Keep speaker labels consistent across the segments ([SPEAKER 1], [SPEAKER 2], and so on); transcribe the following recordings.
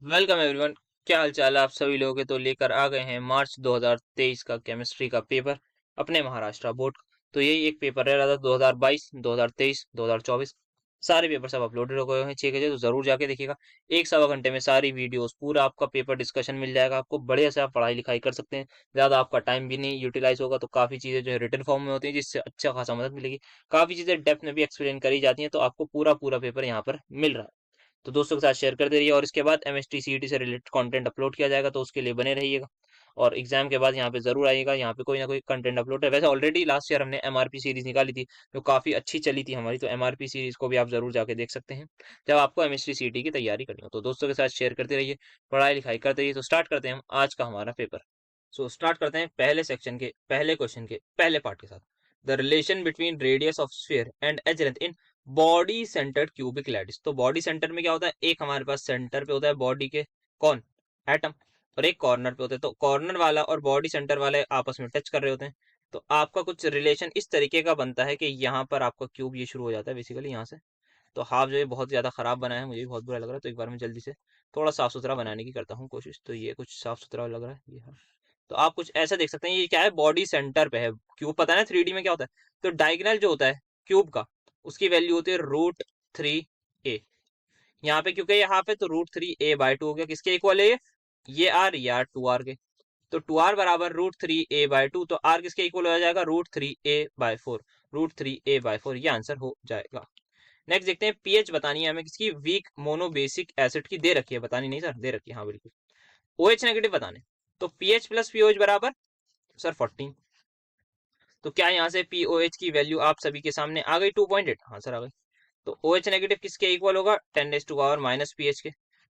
[SPEAKER 1] Welcome everyone. क्या हाल चाल है आप सभी लोगों के। तो लेकर आ गए हैं मार्च 2023 का केमिस्ट्री का पेपर अपने महाराष्ट्र बोर्ड का। तो यही एक पेपर रह रहा था 2022, 2023, 2024 सारे पेपर सब अपलोडेड हो गए हैं 6 बजे। तो जरूर जाके देखिएगा। एक सवा घंटे में सारी वीडियोस पूरा आपका पेपर डिस्कशन मिल जाएगा आपको। बढ़िया से आप पढ़ाई लिखाई कर सकते हैं। ज्यादा आपका टाइम भी नहीं यूटिलाइज होगा। तो काफी चीजें जो है रिटन फॉर्म में होती हैं जिससे अच्छा खासा मदद मिलेगी। काफी चीजें डेप्थ में भी एक्सप्लेन करी जाती हैं। तो आपको पूरा पूरा पेपर यहाँ पर मिल रहा है। तो दोस्तों के साथ शेयर करते रहिए। और इसके बाद एमएसटी सीईटी से रिलेटेड कंटेंट अपलोड किया जाएगा। तो उसके लिए बने रहिएगा। और एग्जाम के बाद यहाँ पे जरूर आइएगा। यहाँ पे कोई ना कोई कंटेंट अपलोड है। वैसे ऑलरेडी लास्ट ईयर हमने एमआरपी सीरीज निकाली थी जो काफी अच्छी चली थी हमारी। तो एमआरपी सीरीज को भी आप जरूर जाके देख सकते हैं जब आपको एमएसटी सीईटी की तैयारी करनी हो। तो दोस्तों के साथ शेयर करते रहिए, पढ़ाई लिखाई करते रहिए। तो स्टार्ट करते हैं हम आज का हमारा पेपर। स्टार्ट करते हैं पहले सेक्शन के पहले क्वेश्चन के पहले पार्ट के साथ। The relation between radius of sphere and edge length in body centred cubic lattice. तो बॉडी सेंटर में क्या होता है, एक हमारे पास सेंटर पे होता है बॉडी के, कौन, एटम, और एक कॉर्नर पे होता है। तो कॉर्नर वाला और बॉडी सेंटर वाले आपस में टच कर रहे होते हैं। तो आपका कुछ रिलेशन इस तरीके का बनता है कि यहाँ पर आपका क्यूब ये शुरू हो जाता है बेसिकली यहाँ से। तो हाफ जो है बहुत ज्यादा खराब बना है, मुझे भी बहुत बुरा लग रहा है। तो एक बार मैं जल्दी से थोड़ा साफ सुथरा बनाने की करता हूँ कोशिश। तो ये कुछ साफ सुथरा लग रहा है ये, हाँ। तो आप कुछ ऐसा देख सकते हैं, ये क्या है, बॉडी सेंटर पे है। क्यूब पता है ना 3D में क्या होता है। तो डायगोनल जो होता है क्यूब का, उसकी वैल्यू होती है √3a। यहाँ पे क्योंकि यहाँ पे तो √3a/2 हो गया। किसके इक्वल है ये आर, या 2r के। तो 2r बराबर √3a/2। तो r किसके इक्वल हो जाएगा, √3a/4। √3a/4 ये आंसर हो जाएगा। नेक्स्ट देखते हैं, पीएच बतानी है हमें किसकी, वीक मोनोबेसिक एसिड की दे रखी है, बतानी नहीं सर, दे रखी है हाँ बिल्कुल। OH नेगेटिव बताने। तो पीएच प्लस पीओएच बराबर सर 14। तो क्या यहाँ से पीओएच की वैल्यू आप सभी के सामने आ गई 2.8, हाँ सर आ गई। तो OH नेगेटिव किसके इक्वल होगा, 10⁻⁻ पीएच के।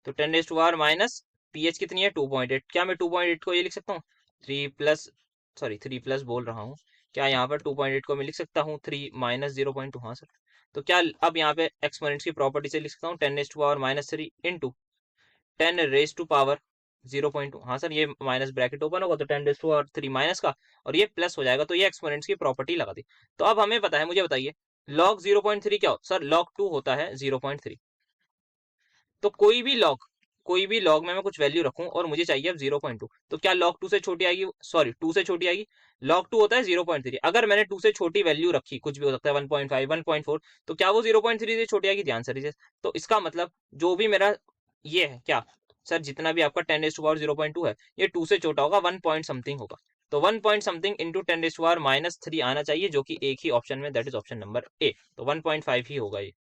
[SPEAKER 1] तो 10⁻⁻ पीएच कितनी है 2.8। क्या मैं 2.8 को ये लिख सकता हूँ 3 प्लस बोल रहा हूँ। क्या यहाँ पर 2.8 को मैं लिख सकता हूँ 3 - 0.2, हाँ सर। तो क्या अब यहाँ पे एक्सपोनेंट्स की प्रॉपर्टी से लिख सकता हूँ 10⁻³ इंटू 10⁻³ हाँ सर, ये माइनस ब्रैकेट ओपन होगा तो 10⁻³ माइनस का, और ये प्लस हो जाएगा। तो ये एक्सपोनेंट्स की प्रॉपर्टी लगा दी। तो अब हमें पता है, मुझे बताइए log 0.3 क्या हो सर, log 2 होता है 0.3। तो कोई भी लॉग में मैं कुछ वैल्यू रखूं और मुझे चाहिए अब 0.2, तो क्या log 2 से छोटी आएगी, सॉरी 2 से छोटी आएगी। log 2 होता है 0.3। अगर मैंने 2 से छोटी वैल्यू रखी, कुछ भी हो सकता है 1.5, 1.4, तो क्या वो 0.3 से छोटी आएगी, ध्यान से लीजिए। तो इसका मतलब जो भी मेरा ये है क्या सर, जितना भी आपका 10⁻0.2 है ये 2 से छोटा होगा, 1 पॉइंट समथिंग होगा। तो 1 पॉइंट समथिंग इंटू 10⁻³ आना चाहिए, जो कि एक ही ऑप्शन में, that is option number A. तो 1.5 ही होगा ये।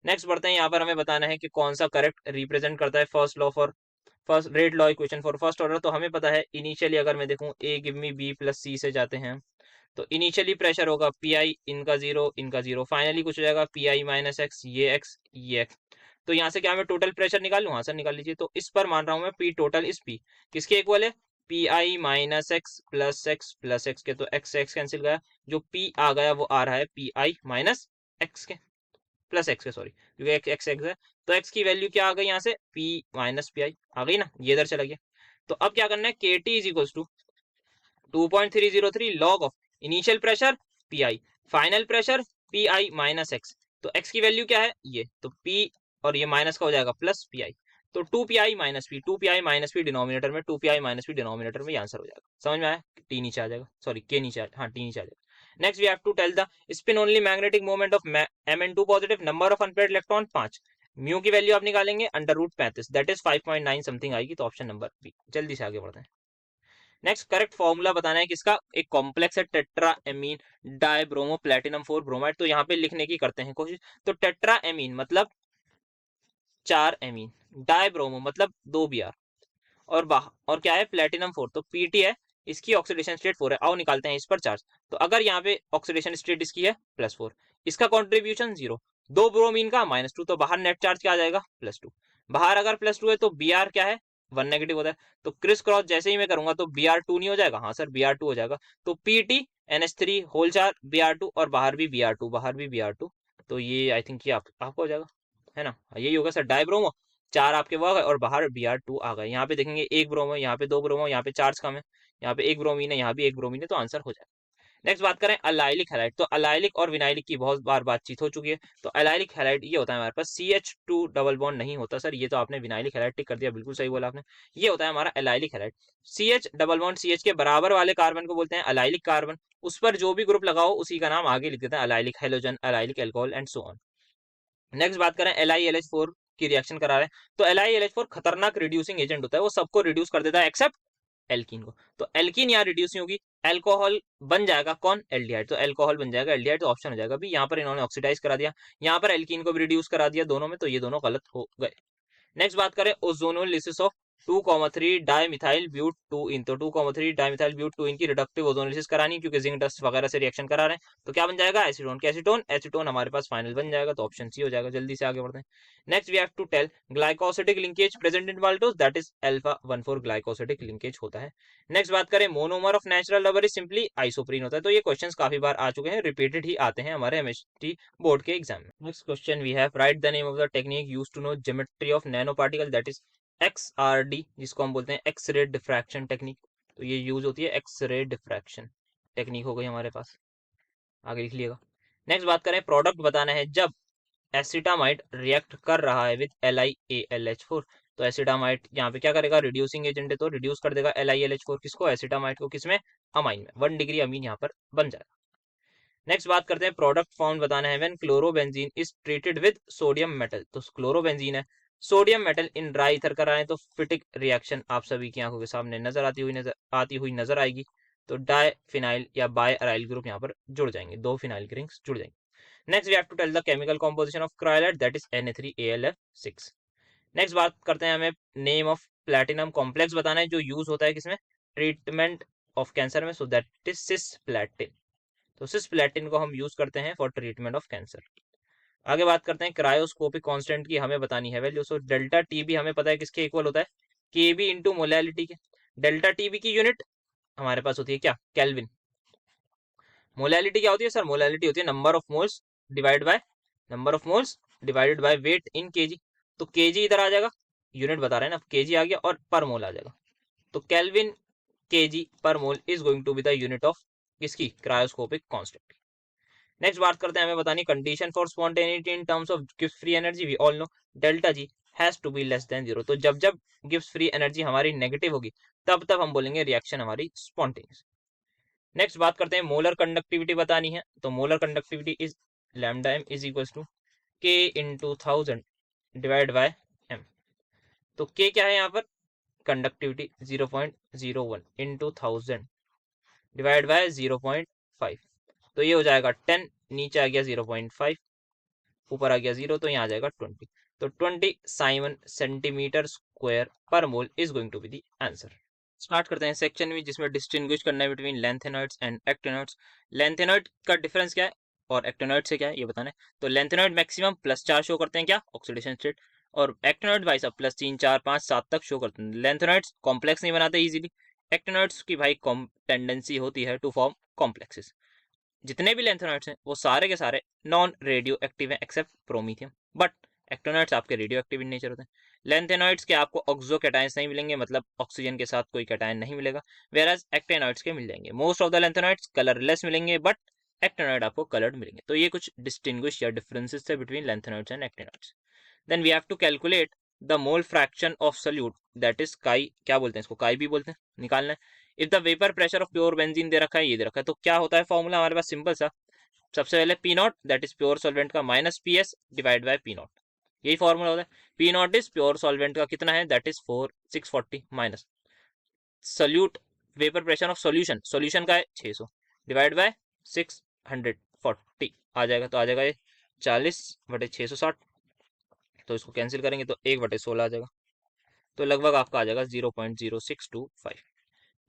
[SPEAKER 1] नेक्स्ट बढ़ते हैं, यहाँ पर हमें बताना है कि कौन सा करेक्ट रिप्रेजेंट करता है first law for first rate law equation for first order. तो हमें पता है इनिशियली अगर मैं देखूं ए गिव मी बी प्लस सी से जाते हैं। तो इनिशियली प्रेशर होगा पी आई, इनका जीरो, फाइनली कुछ हो जाएगा पी आई माइनस एक्स, ये एक्स ये एक्स। तो यहाँ से क्या मैं टोटल प्रेशर निकाल लूँ, हाँ सर निकाल लीजिए। तो इस पर मान रहा हूँ मैं पी टोटल इस पी किसके इक्वल है, P i minus x plus x plus x के। तो एक्स एक्स कैंसिल गया, जो पी आ गया वो आ रहा है पी आई माइनस एक्स के, प्लस एक्स के सॉरी, क्योंकि एक्स एक्स एक्स है। तो एक्स की वैल्यू क्या आ गई यहाँ से, पी माइनस पी आई आ गई ना, ये इधर चला गया। तो अब क्या करना है, k t is equal to 2.303 log of initial pressure p i, final pressure p i minus x. तो एक्स की वैल्यू क्या है ये, तो पी, और ये माइनस का हो जाएगा प्लस पी आई। तो 2 pi - p डिनोमिनेटर में, 2 pi - p डिनोमिनेटर में, ये आंसर हो जाएगा। समझ में आया, टी नीचे आ जाएगा, सॉरी के नीचे हाँ टी नीचे आ जाएगा। Next we have to tell the spin only magnetic moment of Mn2 positive, number of unpaired electron 5। Mu की वैल्यू आप निकालेंगे √35, दैट इज 5.9 समथिंग आएगी। तो ऑप्शन नंबर बी। जल्दी से आगे बढ़ते हैं। नेक्स्ट करेक्ट फॉर्मूला बताना है किसका, एक कॉम्प्लेक्स है tetra amine dibromo platinum 4 bromide. तो यहाँ पे लिखने की करते हैं कोशिश। तो टेट्रा एमीन मतलब 4 एमीन, डाइब्रोमो मतलब 2 Br, और क्या है प्लेटिनम 4, तो पीटी है, इसकी ऑक्सीडेशन स्टेट 4 है। आओ निकालते हैं इस पर चार्ज। तो अगर यहाँ पे ऑक्सीडेशन स्टेट इसकी है +4, इसका कॉन्ट्रीब्यूशन 0, 2 ब्रोमीन का -2, तो बाहर नेट चार्ज क्या आ जाएगा +2। बाहर अगर +2 है तो Br क्या है 1 नेगेटिव होता है। तो क्रिस क्रॉस जैसे ही मैं करूंगा तो Br2 नहीं हो जाएगा, हाँ सर Br2 हो जाएगा। तो पीटी NH3 होल चार Br2, और बाहर भी Br2, बाहर भी Br2। तो ये आई थिंक ये आपको हो जाएगा, है ना, यही होगा सर डाइब्रोमो। 4 आपके वो गए और बाहर Br2 आ गए। यहाँ पे देखेंगे एक ब्रोमो, यहाँ पे 2 ब्रोमो, यहाँ पे चार्ज कम है, यहाँ पे एक ब्रोमीन है, यहाँ भी एक ब्रोमीन है, तो आंसर हो जाएगा। नेक्स्ट बात करें अलाइलिक हैलाइड, तो अलाइलिक और विनाइलिक की बहुत बार बातचीत हो चुकी है। तो अलाइलिक हैलाइड ये होता है हमारे पास CH2 डबल बॉन्ड नहीं होता सर, ये तो आपने विनाइलिक हैलाइड टिक कर दिया, बिल्कुल सही बोला आपने। ये होता है हमारा allylic halide. CH double bond CH के बराबर वाले कार्बन को बोलते हैं अलाइलिक कार्बन, उस पर जो भी ग्रुप लगाओ उसी का नाम आगे लिख देते हैं allylic halogen, allylic alcohol and so on. Next बात करें LiLH4 की रिएक्शन करा रहे हैं, तो LiLH4 खतरनाक रिड्यूसिंग एजेंट होता है, वो सबको रिड्यूस कर देता है एक्सेप्ट एल्कीन को। तो एल्कीन यहाँ रिड्यूस नहीं होगी, एल्कोहल बन जाएगा कौन, एल्डिहाइड, तो एल्कोहल बन जाएगा एल्डिहाइड, तो ऑप्शन हो जाएगा भी। यहाँ पर इन्होंने ऑक्सीडाइज करा दिया, यहाँ पर एल्कीन को भी रिड्यूस करा दिया दोनों में, तो ये दोनों गलत हो गए। नेक्स्ट बात करें ओजोनोलिसिस ऑफ 2,3 डाइमिथाइल ब्यूट 2 इन, तो 2,3 डाइमिथाइल ब्यूट 2 इन की रिडक्टिव ओजोनोलिसिस करानी, क्योंकि जिंक डस्ट वगैरह से रिएक्शन करा रहे हैं, तो क्या बन जाएगा एसीटोन, एसीटोन एसीटोन हमारे पास फाइनल बन जाएगा, तो ऑप्शन सी हो जाएगा। जल्दी से आगे बढ़ते हैं। Next we have to tell glycosidic linkage present in maltose, that is alpha 1,4 glycosidic linkage होता है। नेक्स्ट बात करें monomer of natural rubber is simply isoprene होता है, तो ये क्वेश्चंस काफी बार आ चुके हैं, रिपीटेड ही आते हैं हमारे एमएसटी बोर्ड के एग्जाम में। Next question we have write the name of the technique used to know geometry of nano particle, that is XRD, जिसको हम बोलते हैं एक्स रे डिफ्रैक्शन टेक्निक, तो ये यूज होती है एक्स रे डिफ्रैक्शन टेक्निक हो गई हमारे पास, आगे लिख लिएगा। नेक्स्ट बात करें प्रोडक्ट बताना है जब एसिटामाइड रिएक्ट कर रहा है विद LiAlH4, तो एसिटामाइड यहाँ पे क्या करेगा, रिड्यूसिंग एजेंट है तो रिड्यूस कर देगा LiAlH4 किसको, एसिटामाइड को, किसमें, अमाइन में, 1 डिग्री अमीन यहाँ पर बन जाएगा। नेक्स्ट बात करते हैं प्रोडक्ट फाउंड बताना है when chlorobenzene is treated with sodium metal, तो क्लोरोबेंजीन है sodium metal in dry ether कर रहे हैं, तो फिटिक रिएक्शन आप सभी की आंखों के सामने नजर आती हुई नजर आएगी, तो डाई फिनाइल या बाय अराइल ग्रुप यहाँ पर जुड़ जाएंगे, 2 फिनाइल के रिंग्स जुड़ जाएंगे। Next we have to tell the chemical composition of cryolite, that is Na3AlF6। Next बात करते हैं हमें नेम ऑफ प्लैटिनम कॉम्प्लेक्स बताना है जो यूज होता है किसमें, ट्रीटमेंट ऑफ कैंसर में, सो दैट इज सिस्प्लैटिन, तो सिस्प्लैटिन को हम यूज करते हैं फॉर ट्रीटमेंट ऑफ कैंसर। आगे बात करते हैं क्रायोस्कोपिक कांस्टेंट की हमें बतानी है वैल्यू, सो डेल्टा टी भी हमें पता है किसके इक्वल होता है, केबी इंटू मोलैलिटी के। डेल्टा टीबी की यूनिट हमारे पास होती है क्या, केल्विन। मोलैलिटी क्या होती है सर, मोलैलिटी होती है number of moles divide by number of moles divided by weight in KG, तो केजी इधर आ जाएगा, यूनिट बता रहे हैं ना, केजी आ गया और पर मोल आ जाएगा, तो kelvin kg per mole is going to be the unit of किसकी, क्रायोस्कोपिक कांस्टेंट। नेक्स्ट बात करते हैं हमें बतानी condition for spontaneity in terms of Gibbs free energy, we all know delta G has to be less than 0, तो जब जब Gibbs free energy हमारी नेगेटिव होगी तब तब हम बोलेंगे रिएक्शन हमारी स्पॉन्टेनियस। नेक्स्ट बात करते हैं मोलर कंडक्टिविटी बतानी है, तो molar conductivity is lambda m is equal to k into 1000 divide by m, तो k क्या है यहाँ पर, कंडक्टिविटी 0.01 इंटू 1000 डिवाइड बाय 0.5, तो ये हो जाएगा 10, नीचे आ गया 0.5, ऊपर आ गया 0, तो यहाँ आ जाएगा 20, तो 20 Simon centimetre square per mole is going to be the answer. Start करते हैं सेक्शन में जिसमें डिस्टिंग्विश करना है between lanthanoids and actinoids. Lanthanoid का डिफरेंस क्या है और एक्टिनॉइड से क्या है ये बताना है। तो लेंथेनॉइड मैक्सिमम +4 शो करते हैं क्या, ऑक्सीडेशन स्टेट, और एक्टिनॉइड भाई साहब +3 4 5 7 तक शो करते हैं। लेंथेनॉइड्स कॉम्प्लेक्स नहीं बनाते इजीली, एक्टिनॉइड्स की भाई टेंडेंसी होती है टू फॉर्म कॉम्प्लेक्सेस। जितने भी लेंथेनॉइड्स हैं वो सारे के सारे नॉन रेडियो एक्टिव हैं एक्सेप्ट प्रोमीथियम, बट एक्टिनॉइड्स आपके रेडियो एक्टिव इन नेचर होते हैं। लेंथेनॉइड्स के आपको ऑक्सो कैटायंस नहीं मिलेंगे, मतलब ऑक्सीजन के साथ कोई कैटायन नहीं मिलेगा, वेराज एक्टिनॉइड्स के मिल जाएंगे। Most of the lanthanoids colourless मिलेंगे बट एक्टिनॉइड आपको कलर्ड मिलेंगे। तो ये कुछ डिस्टिंग्विश या डिफरेंसेस थे between lanthanoids and actinoids. Then we have to calculate the mole fraction of solute, that is chi, क्या बोलते हैं इसको, काई भी बोलते हैं, निकालना है। If the vapour pressure of pure benzene दे रखा है, ये दे रखा है, तो क्या होता है फॉर्मूला हमारे पास सिंपल सा, सबसे पहले p naught that is pure solvent का minus PS divide by p naught, यही फॉर्मूला होता है। P naught is pure solvent का कितना है, that is 640 minus solute vapour pressure of solution, solution का है 600 डिवाइड बाय 640 आ जाएगा, तो आ जाएगा ये 40/660, तो इसको कैंसिल करेंगे तो 1/16 आ जाएगा, तो लगभग आपका आ जाएगा 0.0625।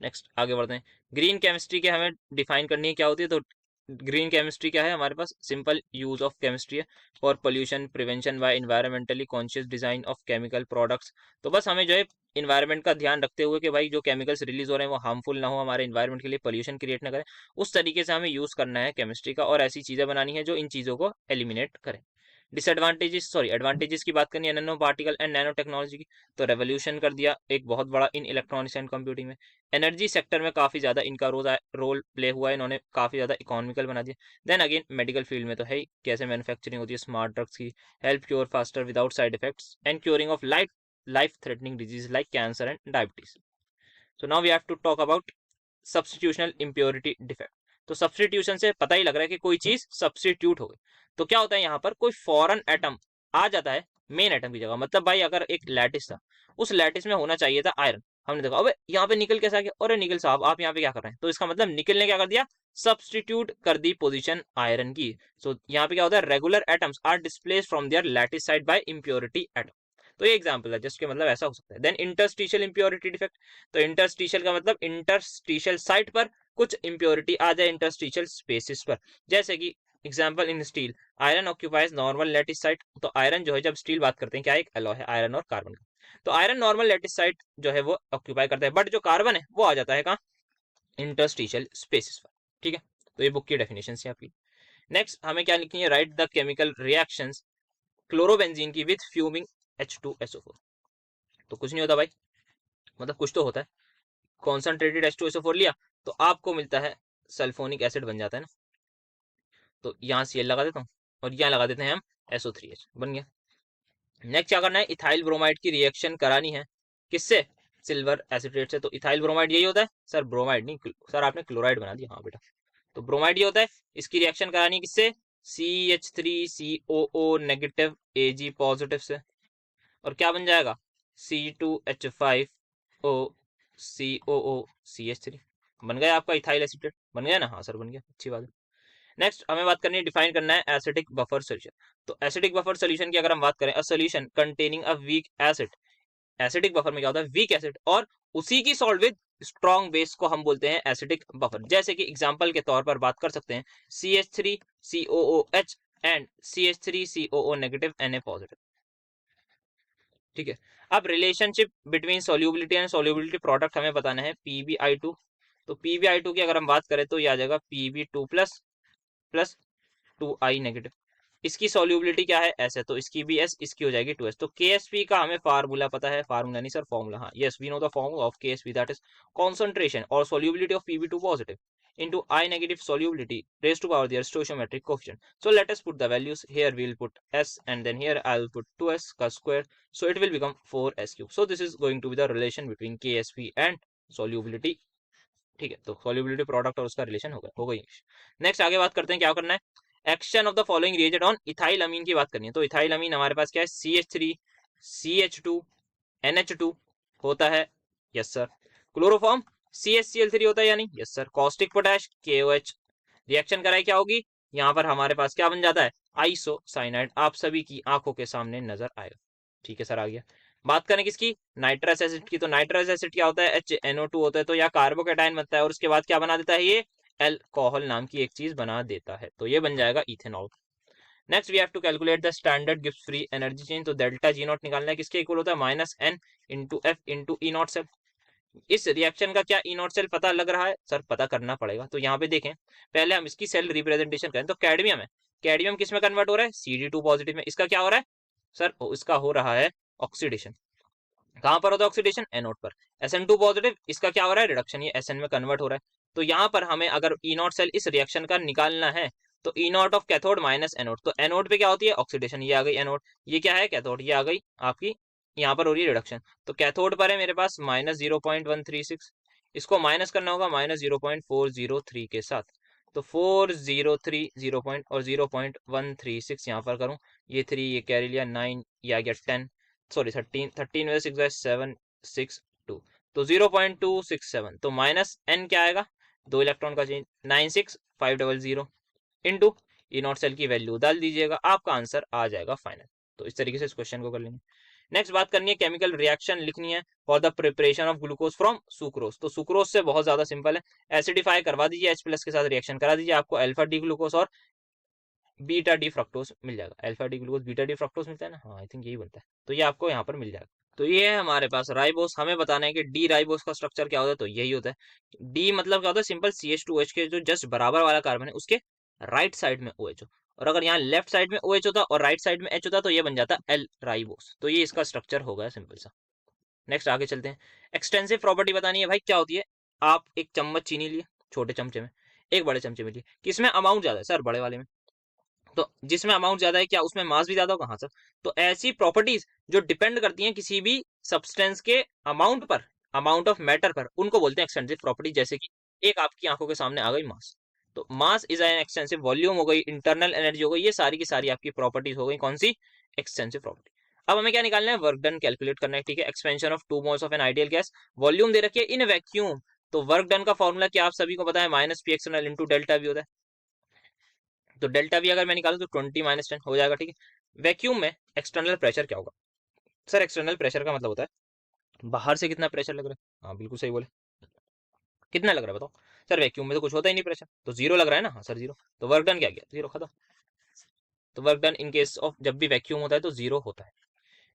[SPEAKER 1] नेक्स्ट आगे बढ़ते हैं। ग्रीन केमिस्ट्री के हमें डिफाइन करनी है क्या होती है, तो ग्रीन केमिस्ट्री क्या है हमारे पास, सिंपल यूज ऑफ केमिस्ट्री है for pollution prevention by environmentally conscious design of chemical products. तो बस हमें जो है इन्वायरमेंट का ध्यान रखते हुए कि भाई जो केमिकल्स रिलीज हो रहे हैं वो हार्मफुल ना हो, हमारे इन्वायरमेंट के लिए पोल्यूशन क्रिएट ना करें, उस तरीके से हमें यूज करना है केमिस्ट्री का, और ऐसी चीजें बनानी है जो इन चीजों को एलिमिनेट करें। एडवांटेजेस की बात करनी है nano particle and nano technology की, तो रेवोल्यूशन कर दिया एक बहुत बड़ा इन इलेक्ट्रॉनिक्स एंड कंप्यूटिंग में। एनर्जी सेक्टर में काफी ज्यादा इनका रोल प्ले हुआ है, इन्होंने काफी ज्यादा इकोनॉमिकल बना दिया। देन अगेन मेडिकल फील्ड में तो है ही, कैसे मैन्युफैक्चरिंग होती है स्मार्ट ड्रग्स की, help cure faster without side effects and curing of life threatening disease like cancer and diabetes. So now we have to talk about substitutional impurity defect. तो substitution से पता ही लग रहा है कि कोई चीज सब्स्टिट्यूट हो गई। तो क्या होता है यहाँ पर, कोई फॉरेन एटम आ जाता है मेन एटम की जगह। मतलब भाई अगर एक लैटिस था, उस लैटिस में होना चाहिए था आयरन, हमने देखा अबे यहाँ पे निकल कैसा आ गया, अरे निकल साहब आप यहाँ पे क्या कर रहे हैं, तो इसका मतलब निकल ने क्या कर दिया, सब्स्टिट्यूट कर दी पोजीशन आयरन की। सो यहाँ पे क्या होता है, regular atoms are displaced from their lattice side by impurity atom. तो ये एग्जांपल है जिसके मतलब ऐसा हो सकता है। देन इंटरस्टिशियल इम्प्योरिटी डिफेक्ट, तो इंटरस्टिशियल का मतलब इंटरस्टिशियल साइट पर कुछ इम्प्योरिटी आ जाए इंटरस्टिशियल स्पेसिस पर। जैसे कि example in steel, iron occupies normal lattice site. तो आयरन जो है, जब स्टील बात करते हैं क्या, एक एलॉय है आयरन और कार्बन का, तो आयरन नॉर्मल लैटिस साइट जो है वो ऑक्यूपाई करता है, बट जो कार्बन है वो आ जाता है कहाँ, इंटरस्टिशियल स्पेसिस पर। ठीक है, तो ये बुक की डेफिनेशन है आपकी। नेक्स्ट हमें क्या लिखनी है, write the chemical reactions chlorobenzene की विथ फ्यूमिंग H2SO4। तो कुछ नहीं होता भाई, मतलब कुछ तो होता है। कॉन्सेंट्रेटेड H2SO4 लिया तो आपको मिलता है सल्फोनिक एसिड बन जाता है ना। तो यहाँ Cl लगा देता हूँ और यहाँ लगा देते हैं हम SO3H, बन गया। नेक्स्ट क्या करना है, इथाइल ब्रोमाइड की रिएक्शन करानी है, किससे, सिल्वर एसिटेट से। तो इथाइल ब्रोमाइड यही होता है सर, ब्रोमाइड नहीं सर, आपने क्लोराइड बना दिया, हाँ बेटा। तो ब्रोमाइड ये होता है, इसकी रिएक्शन करानी है किससे, CH3COO नेगेटिव Ag पॉजिटिव से, और क्या बन जाएगा, C2H5O COO CH3, बन गया आपका इथाइल एसिटेट, बन गया ना, हाँ सर बन गया, अच्छी बात है। नेक्स्ट हमें बात करनी है, डिफाइन करना है एसिडिक बफर सोल्यूशन। तो एसिडिक बफर सोल्यूशन की अगर हम बात करें, a solution containing a weak acid, acidic buffer में क्या होता है, वीक एसिड और उसी की सॉल्ट विद स्ट्रॉन्ग बेस को हम बोलते हैं एसिडिक बफर। जैसे कि एग्जांपल के तौर पर बात कर सकते हैं CH3COOH and CH3COO negative Na positive. ठीक है, अब relationship between solubility and solubility product हमें बताना है PbI2। तो PbI2 की अगर हम बात करें तो ये आ जाएगा Pb2 plus plus 2I negative. इसकी सोल्यूबिलिटी क्या है, ऐसे तो इसकी भी S, इसकी हो जाएगी 2S। तो KSP का हमें फार्मूला पता है, फार्मूला नहीं सर फॉर्मूला, हाँ yes we know the formula of KSP, that is concentration और solubility of Pb2 positive into I negative solubility raised to power their stoichiometric coefficient. So let us put the values here, we will put S and then here I will put 2S का square, so it will become 4S cube. So this is going to be the relation between KSP and solubility। ठीक है, तो solubility product और उसका relation हो गई। Next आगे बात करते हैं क्या करना है, action of the following reagent on ethyl amine की बात करनी है। तो इथाइल अमीन हमारे पास क्या है, CH3 CH2 NH2 होता है, यस सर। क्लोरोफॉर्म CHCl3 होता है या नहीं, yes sir. Caustic potash KOH, reaction कराई क्या होगी, यहाँ पर हमारे पास क्या बन जाता है, आइसोसाइनाइड, आप सभी की आंखों के सामने नजर आएगा। ठीक है सर, आ गया। बात करें किसकी, नाइट्रस एसिड की। तो नाइट्रस एसिड क्या होता है, HNO2 होता है, तो यह कार्बोकेटाइन बनता है और उसके बाद क्या बना देता है, ये एल्कोहल नाम की एक चीज बना देता है, तो ये बन जाएगा ethanol. Next we have to calculate the standard Gibbs free energy change. तो डेल्टा G नॉट निकालना है, किसके इक्वल होता है, -N into F into E nought cell. इस रिएक्शन का क्या E नॉट सेल पता लग रहा है सर, पता करना पड़ेगा। तो यहाँ पे देखें, पहले हम इसकी सेल रिप्रेजेंटेशन करें। तो कैडमियम है, कैडमियम किस में कन्वर्ट हो रहा है, CD2 पॉजिटिव में। इसका क्या हो रहा है सर, इसका हो रहा है ऑक्सीडेशन। कहां पर होता है ऑक्सीडेशन, एनोड पर। SN2 पॉजिटिव, इसका क्या हो रहा है, रिडक्शन, ये SN में कन्वर्ट हो रहा है। तो यहाँ पर हमें अगर E नॉट सेल इस रिएक्शन का निकालना है, तो E not of cathode minus anode. तो एनोड पे क्या होती है, ऑक्सीडेशन, ये आ गई एनोड, ये क्या है कैथोड, ये आ गई आपकी, यहाँ पर हो रही है रिडक्शन। तो कैथोड पर है मेरे पास -0.136, इसको माइनस करना होगा -0.403 के साथ। तो 403 0 पॉइंट और 0.136 यहाँ पर करूँ, ये 3 ये कैरी लिया, 9 ये आ गया 10, सॉरी 13 में 6 7 6 2, तो 0.267। तो माइनस n क्या आएगा, 2 इलेक्ट्रॉन का change, 96500 into E nought cell की वैल्यू डाल दीजिएगा, आपका आंसर आ जाएगा फाइनल। तो इस तरीके से इस क्वेश्चन को कर लेंगे। नेक्स्ट बात करनी है, केमिकल रिएक्शन लिखनी है for the preparation of glucose from sucrose. तो सुक्रोज से बहुत ज्यादा सिंपल है, एसिडिफाई करवा दीजिए, H+ के साथ रिएक्शन करा दीजिए, आपको अल्फा डी ग्लूकोज और बीटा डी फ्रक्टोज मिल जाएगा। Alpha D glucose beta D fructose मिलता है ना, हाँ आई थिंक यही बनता है, तो ये आपको यहाँ पर मिल जाएगा। तो ये है हमारे पास राइबोस, हमें बताना है कि डी राइबोस का स्ट्रक्चर क्या होता है, तो यही होता है। डी मतलब क्या होता है, सिंपल CH2OH के जो जस्ट बराबर वाला कार्बन है उसके राइट साइड में OH हो, और अगर यहाँ लेफ्ट साइड में OH होता और राइट साइड में H होता तो ये बन जाता L राइबोस। तो ये इसका स्ट्रक्चर हो गया सिंपल सा। नेक्स्ट आगे चलते हैं। एक्सटेंसिव प्रॉपर्टी बतानी है भाई, क्या होती है? आप एक चम्मच चीनी लिए छोटे चमचे में, एक बड़े चमचे में लिए, किसमें अमाउंट ज्यादा है सर? बड़े वाले में। तो जिसमें अमाउंट ज्यादा है क्या उसमें मास भी ज्यादा होगा? हाँ सर। तो ऐसी प्रॉपर्टीज जो डिपेंड करती हैं किसी भी सब्सटेंस के अमाउंट पर, अमाउंट ऑफ मैटर पर, उनको बोलते हैं एक्सटेंसिव प्रॉपर्टी। जैसे कि एक आपकी आंखों के सामने आ गई मास, तो mass is an extensive, volume हो गई, इंटरनल एनर्जी हो गई, ये सारी की सारी आपकी प्रॉपर्टीज हो गई कौन सी? Extensive property. अब हमें क्या निकालना है? वर्क डन कैलकुलेट करना है, ठीक है। Expansion of 2 moles of an ideal gas, volume दे रखी है इन वैक्यूम। तो वर्क डन का फॉर्मूला क्या आप सभी को पता है? Minus p external into delta we होता है। तो डेल्टा वी अगर मैं निकालूं तो 20 माइनस 10 हो जाएगा, ठीक है। वैक्यूम में एक्सटर्नल प्रेशर क्या होगा सर? एक्सटर्नल प्रेशर का मतलब होता है बाहर से कितना प्रेशर लग रहा है। हाँ बिल्कुल सही बोले, कितना लग रहा है बताओ सर? वैक्यूम में तो कुछ होता ही नहीं प्रेशर, तो जीरो लग रहा है ना। हाँ सर जीरो। तो वर्क डन क्या गया? जीरो, खत्म। तो work done in case of जब भी वैक्यूम होता है तो जीरो होता है।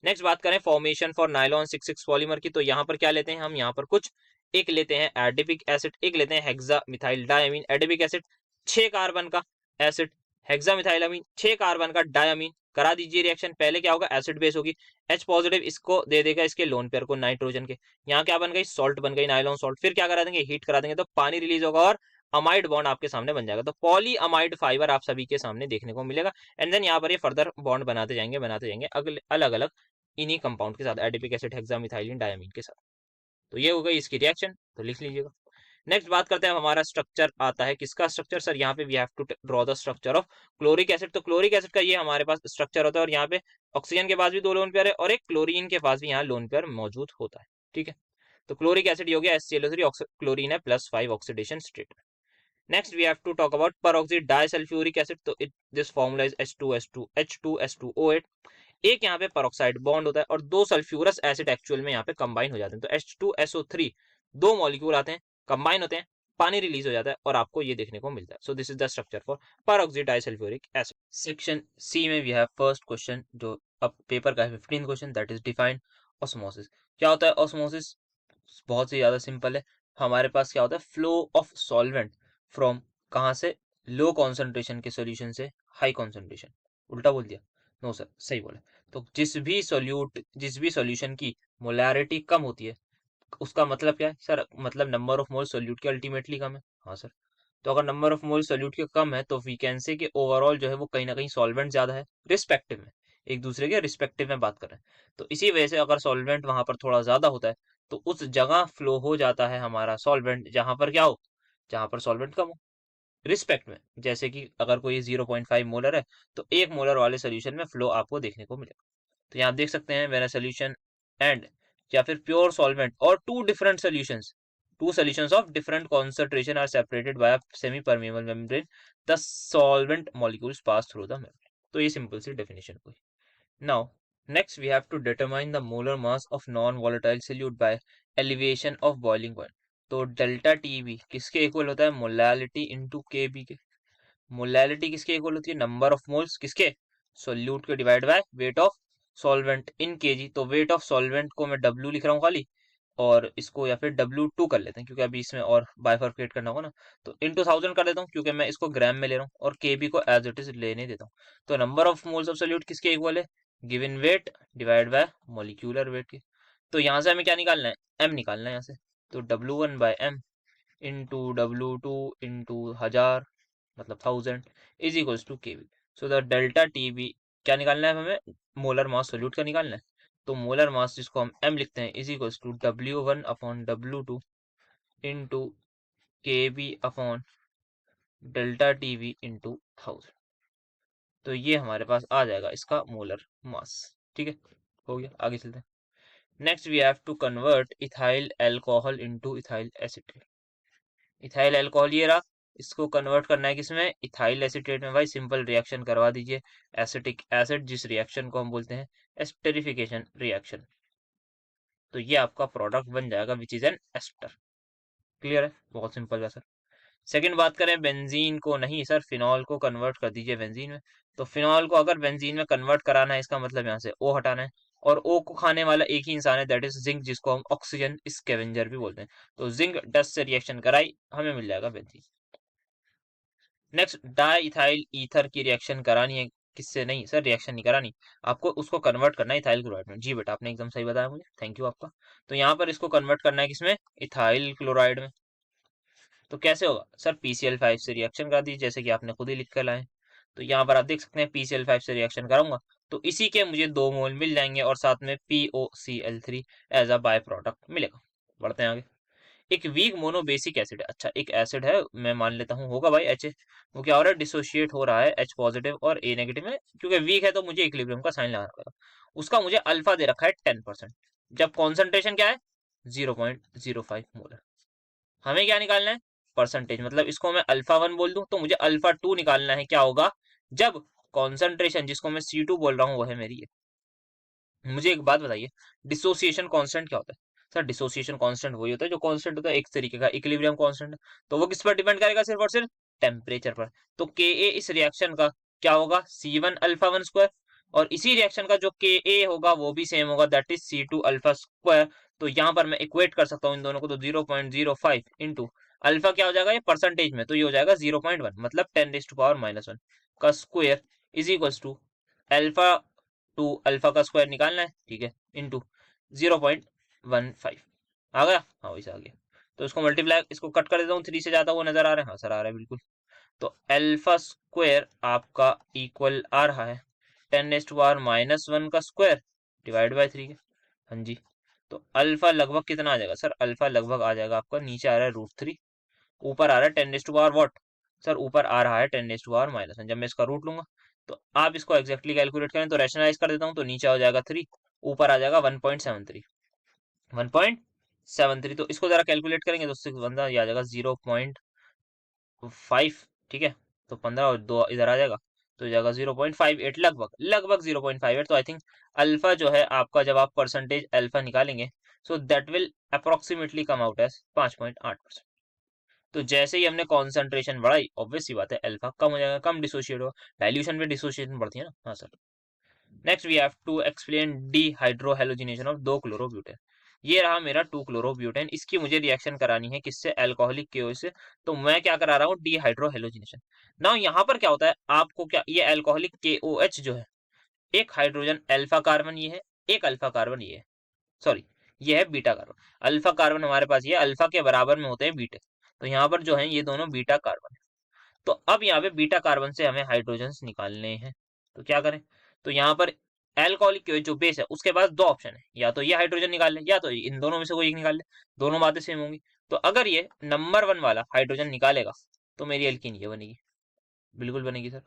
[SPEAKER 1] नेक्स्ट बात करें फॉर्मेशन फॉर नाइलॉन 6,6 पॉलीमर की, तो यहाँ पर क्या लेते हैं हम? यहाँ पर कुछ एक लेते हैं एडिपिक एसिड, एक लेते हैं hexa methyl diamine. Adipic acid 6 carbon का एसिड, हेक्सा मिथाइल अमीन 6 कार्बन का डायमीन। करा दीजिए रिएक्शन। पहले क्या होगा? एसिड बेस होगी, H पॉजिटिव इसको दे देगा इसके लोन पेयर को नाइट्रोजन के। यहाँ क्या बन गई? सॉल्ट बन गई, नाइलॉन सॉल्ट। फिर क्या करा देंगे? हीट करा देंगे तो पानी रिलीज होगा और अमाइड बॉन्ड आपके सामने बन जाएगा। तो पॉली अमाइड फाइबर आप सभी के सामने देखने को मिलेगा। एंड देन यहाँ पर ये फर्दर बॉन्ड बनाते जाएंगे अलग अलग इन्हीं कंपाउंड के साथ, एडिपिक एसिड, हेक्सामिथाइलिन, डायमीन के साथ। तो ये हो गई इसकी रिएक्शन, तो लिख लीजिएगा। नेक्स्ट बात करते हैं, हमारा स्ट्रक्चर आता है किसका स्ट्रक्चर सर? यहाँ पे we have to draw the structure of chloric acid. तो क्लोरिक एसिड का ये हमारे पास स्ट्रक्चर होता है, और यहाँ पे ऑक्सीजन के पास भी 2 लोन पेयर है और एक क्लोरीन के पास भी यहाँ लोन पेयर मौजूद होता है, ठीक है। तो क्लोरिक एसिड हो गया HClO3, क्लोरीन है +5 oxidation state. Next we have to talk about peroxide disulphuric acid. तो दिस फॉर्मूला इज H2S2H2S2O8। एक यहाँ पे peroxide बॉन्ड होता है और 2 सल्फ्यूरस एसिड एक्चुअल में यहाँ पे कंबाइन हो जाते हैं। तो H2SO3 2 मॉलिक्यूल आते हैं, कंबाइन होते हैं, पानी रिलीज हो जाता है और आपको ये देखने को मिलता है। So this is the structure for peroxide disulphuric acid. Section C में वी हैव फर्स्ट क्वेश्चन जो अब पेपर का है 15th question, that is define osmosis. क्या होता है ऑस्मोसिस? बहुत ही ज्यादा सिंपल है। हमारे पास क्या होता है? फ्लो ऑफ सॉल्वेंट फ्रॉम, कहाँ से? लो कॉन्सेंट्रेशन के सोल्यूशन से हाई कॉन्सेंट्रेशन। उल्टा बोल दिया? नो सर, सही बोले। तो जिस भी सॉल्यूशन की मोलैरिटी कम होती है उसका मतलब क्या है सर? मतलब नंबर ऑफ मोल सोल्यूट के अल्टीमेटली कम है। हाँ सर। तो अगर नंबर ऑफ मोल सोल्यूट के कम है तो वी कैन से कि ओवरऑल जो है वो कहीं ना कहीं सॉल्वेंट ज्यादा है, रिस्पेक्टिव में, एक दूसरे के रिस्पेक्टिव में बात कर रहे हैं। तो इसी वजह से अगर सॉल्वेंट वहां पर थोड़ा ज्यादा होता है तो उस जगह फ्लो हो जाता है हमारा सॉल्वेंट जहां पर क्या हो? जहां पर सॉल्वेंट कम हो, रिस्पेक्ट में। जैसे कि अगर कोई 0.5 मोलर है तो 1 मोलर वाले सोल्यूशन में फ्लो आपको देखने को मिलेगा। तो यहाँ आप देख सकते हैं मेरा सोल्यूशन एंड या फिर प्योर सॉल्वेंट और two solutions of different concentration are separated by a semi permeable membrane, the solvent molecules pass through the membrane। तो ये सिंपल सी डेफिनेशन हुई। Now next we have to determine the molar mass of non volatile solute by elevation of boiling point। तो delta TB किसके equal होता है? Molality into के B के। Molality किसके इक्वल होती है? नंबर ऑफ मोल्स किसके? सोल्यूट के divide by weight of solvent in KG. तो वेट ऑफ सॉल्वेंट को मैं W लिख रहा हूँ खाली, और इसको या फिर W2 कर लेते हैं क्योंकि अभी इसमें और बाइफरकेट करना होगा ना। तो इंटू 1000 कर देता हूँ क्योंकि मैं इसको ग्राम में ले रहा हूँ और केबी को एज इट इज लेने देता हूँ। तो number of moles of solute किसके इक्वल है? Given weight divide by molecular weight के। तो यहाँ से हमें क्या निकालना है? M निकालना है यहाँ से। तो W1/M इंटू W2 इंटू 1000 मतलब 1000 is equals to KV. So the delta TB क्या निकालना है हमें? मोलर मास सोल्यूट का निकालना है। तो मोलर मास जिसको हम M लिखते हैं is equals to W1/W2 into KB upon delta TB into 1000। तो ये हमारे पास आ जाएगा इसका मोलर मास, ठीक है। हो गया, आगे चलते हैं। Next we have to convert ethyl alcohol into ethyl acetate. Ethyl alcohol ये रहा, इसको कन्वर्ट करना है किसमें? इथाइल एसिटेट में। भाई सिंपल रिएक्शन करवा दीजिए, एसिटिक एसिड, जिस रिएक्शन को हम बोलते हैं एस्टेरिफिकेशन रिएक्शन। तो ये आपका प्रोडक्ट बन जाएगा which is an ester. Clear है? बहुत सिंपल है सर। सेकंड बात करें बेंजीन को, नहीं सर फिनॉल को कन्वर्ट कर दीजिए बेंजीन में। तो फिनॉल को अगर बेंजीन में कन्वर्ट कराना है इसका मतलब यहाँ से O हटाना है, और O को खाने वाला एक ही इंसान है दैट इज जिंक, जिसको हम ऑक्सीजन स्कैवेंजर भी बोलते हैं। तो जिंक डस्ट से रिएक्शन कराई, हमें मिल जाएगा benzene. Next di ethyl ether की रिएक्शन करानी है, किससे? नहीं सर, रिएक्शन नहीं करानी, आपको उसको कन्वर्ट करना है इथाइल क्लोराइड में। जी बेटा, आपने एकदम सही बताया मुझे, थैंक यू आपका। तो यहाँ पर इसको कन्वर्ट करना है किसमें? इथाइल क्लोराइड में। तो कैसे होगा सर? PCl5 से रिएक्शन करा दीजिए, जैसे कि आपने खुद ही लिख कर लाए। तो यहाँ पर आप देख सकते हैं PCl5 से रिएक्शन कराऊंगा तो इसी के मुझे 2 मोल मिल जाएंगे और साथ में POCl3 as a by product मिलेगा। बढ़ते हैं आगे। एक वीक मोनो बेसिक एसिड है, अच्छा एक एसिड है, मैं मान लेता हूँ होगा भाई H। वो क्या हो रहा है? डिसोशिएट हो रहा है H पॉजिटिव और A नेगेटिव में, क्योंकि वीक है तो मुझे इक्विलिब्रियम का साइन लगाना पड़ेगा। उसका मुझे अल्फा दे रखा है 10%, जब कॉन्सेंट्रेशन क्या है? 0.05 मोलर। हमें क्या निकालना है? परसेंटेज, मतलब इसको मैं अल्फा 1 बोल दूं तो मुझे अल्फा 2 निकालना है, क्या होगा? जब कॉन्सेंट्रेशन, जिसको मैं C2 बोल रहा हूँ, वो है मेरी ये। मुझे एक बात बताइए, डिसोसिएशन कांस्टेंट क्या होता है? सर डिसोसिएशन कांस्टेंट वही होता है जो कांस्टेंट होता है एक तरीके का इक्विलिब्रियम कांस्टेंट। तो वो किस पर डिपेंड करेगा? सिर्फ और सिर्फ टेम्परेचर पर। तो Ka इस रिएक्शन का क्या होगा? C1 alpha 1 square. और इसी रिएक्शन का जो Ka होगा वो भी सेम होगा, that is C2 alpha square. तो यहाँ पर मैं इक्वेट कर सकता हूँ इन दोनों को, तो 0.05 इंटू अल्फा क्या हो जाएगा ये परसेंटेज में, तो ये हो जाएगा 0.1, मतलब 10⁻⁻1 का square is equal to alpha 2 alpha का स्क्वायर निकालना है, ठीक है, इंटू 0.15 आ गया। हाँ वैसे आ गया। तो इसको मल्टीप्लाई, इसको कट कर देता हूँ, 3 से जाता हुआ नजर आ रहा है? हाँ सर आ रहा है बिल्कुल। तो अल्फा स्क्वायर आपका इक्वल आ रहा है 10⁻⁻1 का स्क्वायर डिवाइड बाय 3 के। हाँ जी। तो अल्फा लगभग कितना आ जाएगा सर? अल्फा लगभग आ जाएगा आपका, नीचे आ रहा है √3, ऊपर आ रहा है 10⁻⁻, व्हाट सर? ऊपर आ रहा है 10⁻⁻1। जब मैं इसका रूट लूंगा तो आप इसको एक्जैक्टली कैलकुलेट करें, तो रैशनलाइज कर देता हूँ, तो नीचे हो जाएगा 3, ऊपर आ जाएगा 1.73, 1.73। तो इसको जरा कैलकुलेट करेंगे तो उससे बंदा ये आ जाएगा 0.5, ठीक है। तो 15 और 2 इधर आ जाएगा, तो जाएगा 0.58, लगभग लगभग 0.58। तो आई थिंक अल्फा जो है आपका, जब आप परसेंटेज अल्फा निकालेंगे, so that will approximately come out as 5.8%। तो जैसे ही हमने कॉन्सेंट्रेशन बढ़ाई, ऑब्वियस सी बात है अल्फा कम हो जाएगा, कम डिसोशिएट होगा। डाइल्यूशन में डिसोशिएशन बढ़ती है ना। हाँ sir. Next we have to explain dehydrohalogenation of 2 chlorobutane. ये रहा मेरा 2 क्लोरोब्यूटेन, इसकी मुझे रिएक्शन करानी है किससे? अल्कोहलिक के से। तो मैं क्या करा रहा हूँ? डीहाइड्रोहेलोजिनेशन। ना यहाँ पर क्या होता है आपको, क्या ये अल्कोहलिक KOH जो है, एक हाइड्रोजन अल्फा कार्बन ये है, एक अल्फा कार्बन ये है, सॉरी ये है बीटा कार्बन। अल्फा कार्बन हमारे पास ये अल्फा के बराबर में होते हैं बीटा, तो यहाँ पर जो है ये दोनों बीटा कार्बन है। तो अब यहाँ पे बीटा कार्बन से हमें हाइड्रोजन निकालने हैं, तो क्या करें? तो यहाँ पर एल्कोहलिक जो बेस है उसके पास 2 ऑप्शन है, या तो ये हाइड्रोजन निकाल ले या तो इन दोनों में से कोई एक निकाल ले, दोनों बातें सेम होंगी। तो अगर ये नंबर 1 वाला हाइड्रोजन निकालेगा तो मेरी एल्कीन ये बनेगी, बिल्कुल बनेगी सर।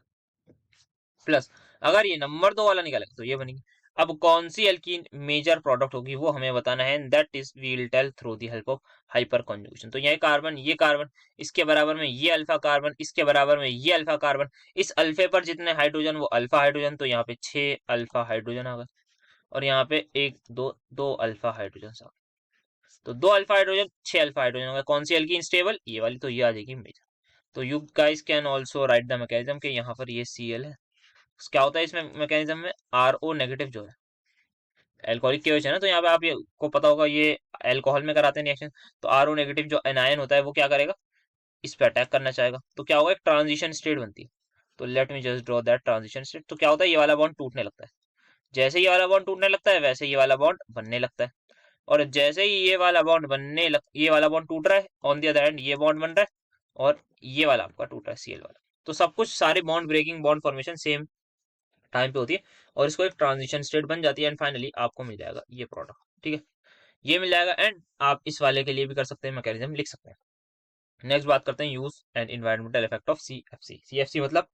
[SPEAKER 1] प्लस अगर ये नंबर 2 वाला निकालेगा तो ये बनेगी। अब कौन सी एल्कीन मेजर प्रोडक्ट होगी वो हमें बताना है, that is we will tell through the help of hyper conjugation. तो ये कार्बन, इसके बराबर में ये अल्फा कार्बन, इसके बराबर में ये अल्फा कार्बन, इस अल्फे पर जितने हाइड्रोजन वो अल्फा हाइड्रोजन, तो यहाँ पे 6 अल्फा हाइड्रोजन आ गए, और यहाँ पे 1 2 2 अल्फा हाइड्रोजन आ गए। तो 2 अल्फा हाइड्रोजन 6 अल्फा हाइड्रोजन हो गए। कौन सी एल्कीन स्टेबल? ये वाली, तो ये आ जाएगी मेजर। तो you guys can also right the mechanism के यहाँ पर ये Cl है। क्या होता है इसमें मैकेनिज्म में? RO नेगेटिव जो है एल्कोहलिक के है ना, तो यहाँ पे आप ये को पता होगा ये अल्कोहल में कराते हैं रिएक्शन। तो RO नेगेटिव जो एनायन होता है वो क्या करेगा? इस पे अटैक करना चाहेगा, तो क्या होगा? एक ट्रांजिशन स्टेट बनती है। तो let me just draw that transition state. तो क्या होता है? ये वाला बॉन्ड टूटने लगता है। जैसे ये वाला बॉन्ड टूटने लगता है वैसे ये वाला बॉन्ड बनने लगता है। और जैसे ही ये वाला बॉन्ड टूट रहा है, ऑन द अदर एंड ये बॉन्ड बन रहा है, और ये वाला आपका टूट रहा है Cl वाला। तो सब कुछ, सारे bond breaking, bond formation same time पे होती है, और इसको एक ट्रांजिशन स्टेट बन जाती है, एंड फाइनली आपको मिल जाएगा ये प्रोडक्ट, ठीक है। ये मिल जाएगा, एंड आप इस वाले के लिए भी कर सकते हैं, मैकेनिज्म लिख सकते हैं। नेक्स्ट बात करते हैं use and environmental effect of CFC। CFC मतलब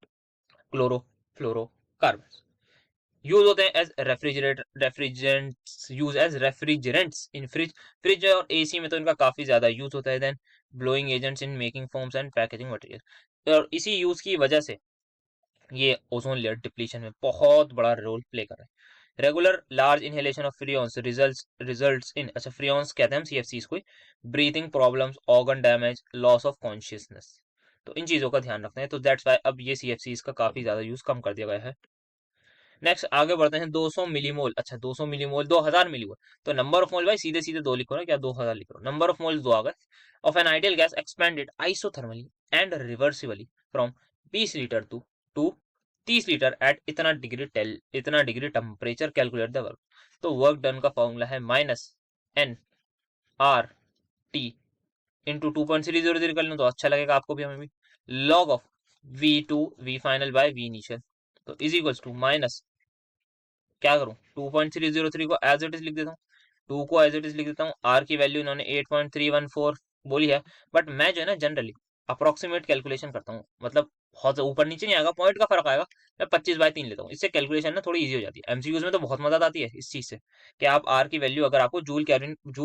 [SPEAKER 1] क्लोरोफ्लोरोकार्बन। यूज होते हैं as refrigerants, use as refrigerants in fridge और AC में तो इनका काफी ज्यादा यूज होता है। Then blowing agents in making foams and packaging material. और इसी यूज की वजह से ये ओजोन लेयर डिप्लीशन में बहुत बड़ा रोल प्ले कर रहा है। Regular large inhalation of freons results in, अच्छा फ्रियोन्स कहते हैं हम CFCs को, breathing problems, organ damage, loss of consciousness. तो इन चीजों का ध्यान रखते हैं, तो दैट्स वाई अब ये CFCs का काफी ज्यादा यूज कम कर दिया गया है। नेक्स्ट आगे बढ़ते हैं। 200 मिलीमोल, अच्छा 200 मिलीमोल 2000 मिलीमोल, तो नंबर ऑफ मोल भाई सीधे सीधे 2 लिखो ना, क्या 2000 लिख रहा हूँ? नंबर ऑफ मोल्स 2 आ गए of an ideal gas expanded isothermally and reversibly from 20 litre to 30 litre at इतना degree temperature, calculate the work. तो वर्क डन का फॉर्मूला है -N/R/T इंटू 2.3003 कर लूँ तो अच्छा लगेगा आपको भी हमें भी। Log of V2 V final by V initial, तो इज इक्वल्स टू माइनस, क्या करूँ 2.303 को एज इट इज लिख देता हूँ, 2 को एज इट इज लिख देता हूँ। आर की वैल्यू इन्होंने 8.314 बोली है, बट मैं जो है ना जनरली अप्रोक्सीमेट कैलकुलेशन करता हूँ, मतलब बहुत ऊपर नीचे नहीं आएगा, पॉइंट का फर्क आएगा। मैं 25/3 लेता हूँ, इससे कैलकुलेशन ना थोड़ी इजी हो जाती है। एमसीक्यूज में तो बहुत मदद आती है इस चीज से, कि आप आर की वैल्यू अगर आपको जूल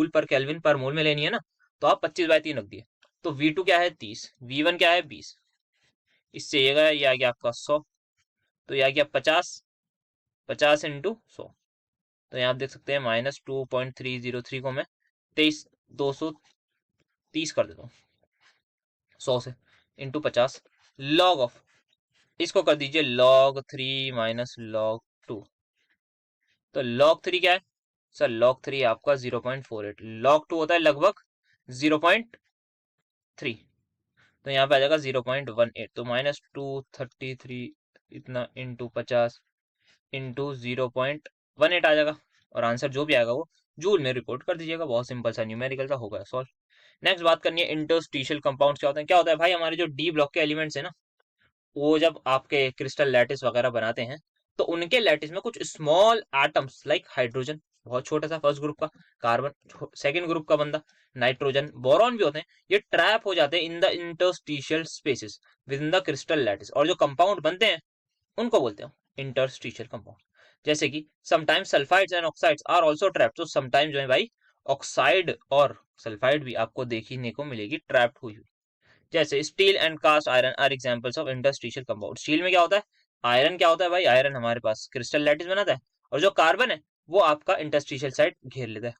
[SPEAKER 1] पर केल्विन पर मोल में लेनी है ना, तो आप 25/3 रख दिए। तो V2 क्या है 30, V1 क्या है 20, इससे ये आ गया आपका 100, तो ये आ गया 50, 50 इंटू 100। तो यहाँ आप देख सकते हैं -2.303 को मैं 230 कर देता हूँ 100 से, इंटू 50, लॉग ऑफ, इसको कर दीजिए log 3 माइनस log 2। तो log 3 क्या है सर, log 3 आपका 0.48, log 2 होता है लगभग 0.3, तो यहाँ पे आ जाएगा 0.18, तो -233 इतना इंटू 50 इंटू 0.18 आ जाएगा, और आंसर जो भी आएगा वो जूल में रिपोर्ट कर दीजिएगा। बहुत सिंपल सा न्यूमेरिकल सा होगा सॉल्व। नेक्स्ट बात करनी है इंटरस्टिशियल कंपाउंड्स क्या होते हैं। क्या होता है भाई, हमारे जो डी ब्लॉक के एलिमेंट्स है ना, वो जब आपके क्रिस्टल लैटिस वगैरह बनाते हैं, तो उनके लैटिस में कुछ स्मॉल एटम्स लाइक हाइड्रोजन, बहुत छोटा सा फर्स्ट ग्रुप का, कार्बन सेकंड ग्रुप का बंदा, नाइट्रोजन, बोरॉन भी होते हैं, ये ट्रैप हो जाते हैं in the interstitial spaces with in the crystal lattice, और जो कंपाउंड बनते हैं उनको बोलते हैं इंटरस्टिशियल कंपाउंड। जैसे कि sometimes sulphides and oxides are also trapped, तो समटाइम जो है भाई ऑक्साइड और सल्फाइड भी आपको देखने को मिलेगी ट्रैप्ड हुई हुई। जैसे steel and cast iron are examples of interstitial compound. Steel में क्या होता है, आयरन क्या होता है भाई, आयरन हमारे पास क्रिस्टल लैटिस बनाता है, और जो कार्बन है वो आपका इंटरस्टिशियल साइड घेर लेता है।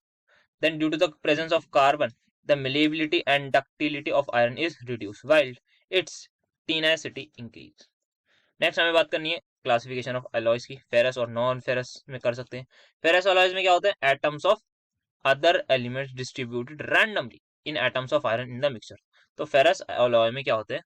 [SPEAKER 1] Then due to the presence of carbon the malleability and ductility of iron is reduced while its tenacity increase। Next हमें बात करनी है क्लासिफिकेशन ऑफ अलॉयज की, फेरस और नॉन फेरस में कर सकते हैं। फेरस अलॉयज में क्या होता है, atoms of other elements distributed randomly in atoms of iron in the mixture. तो फेरस अलॉय में क्या होते हैं,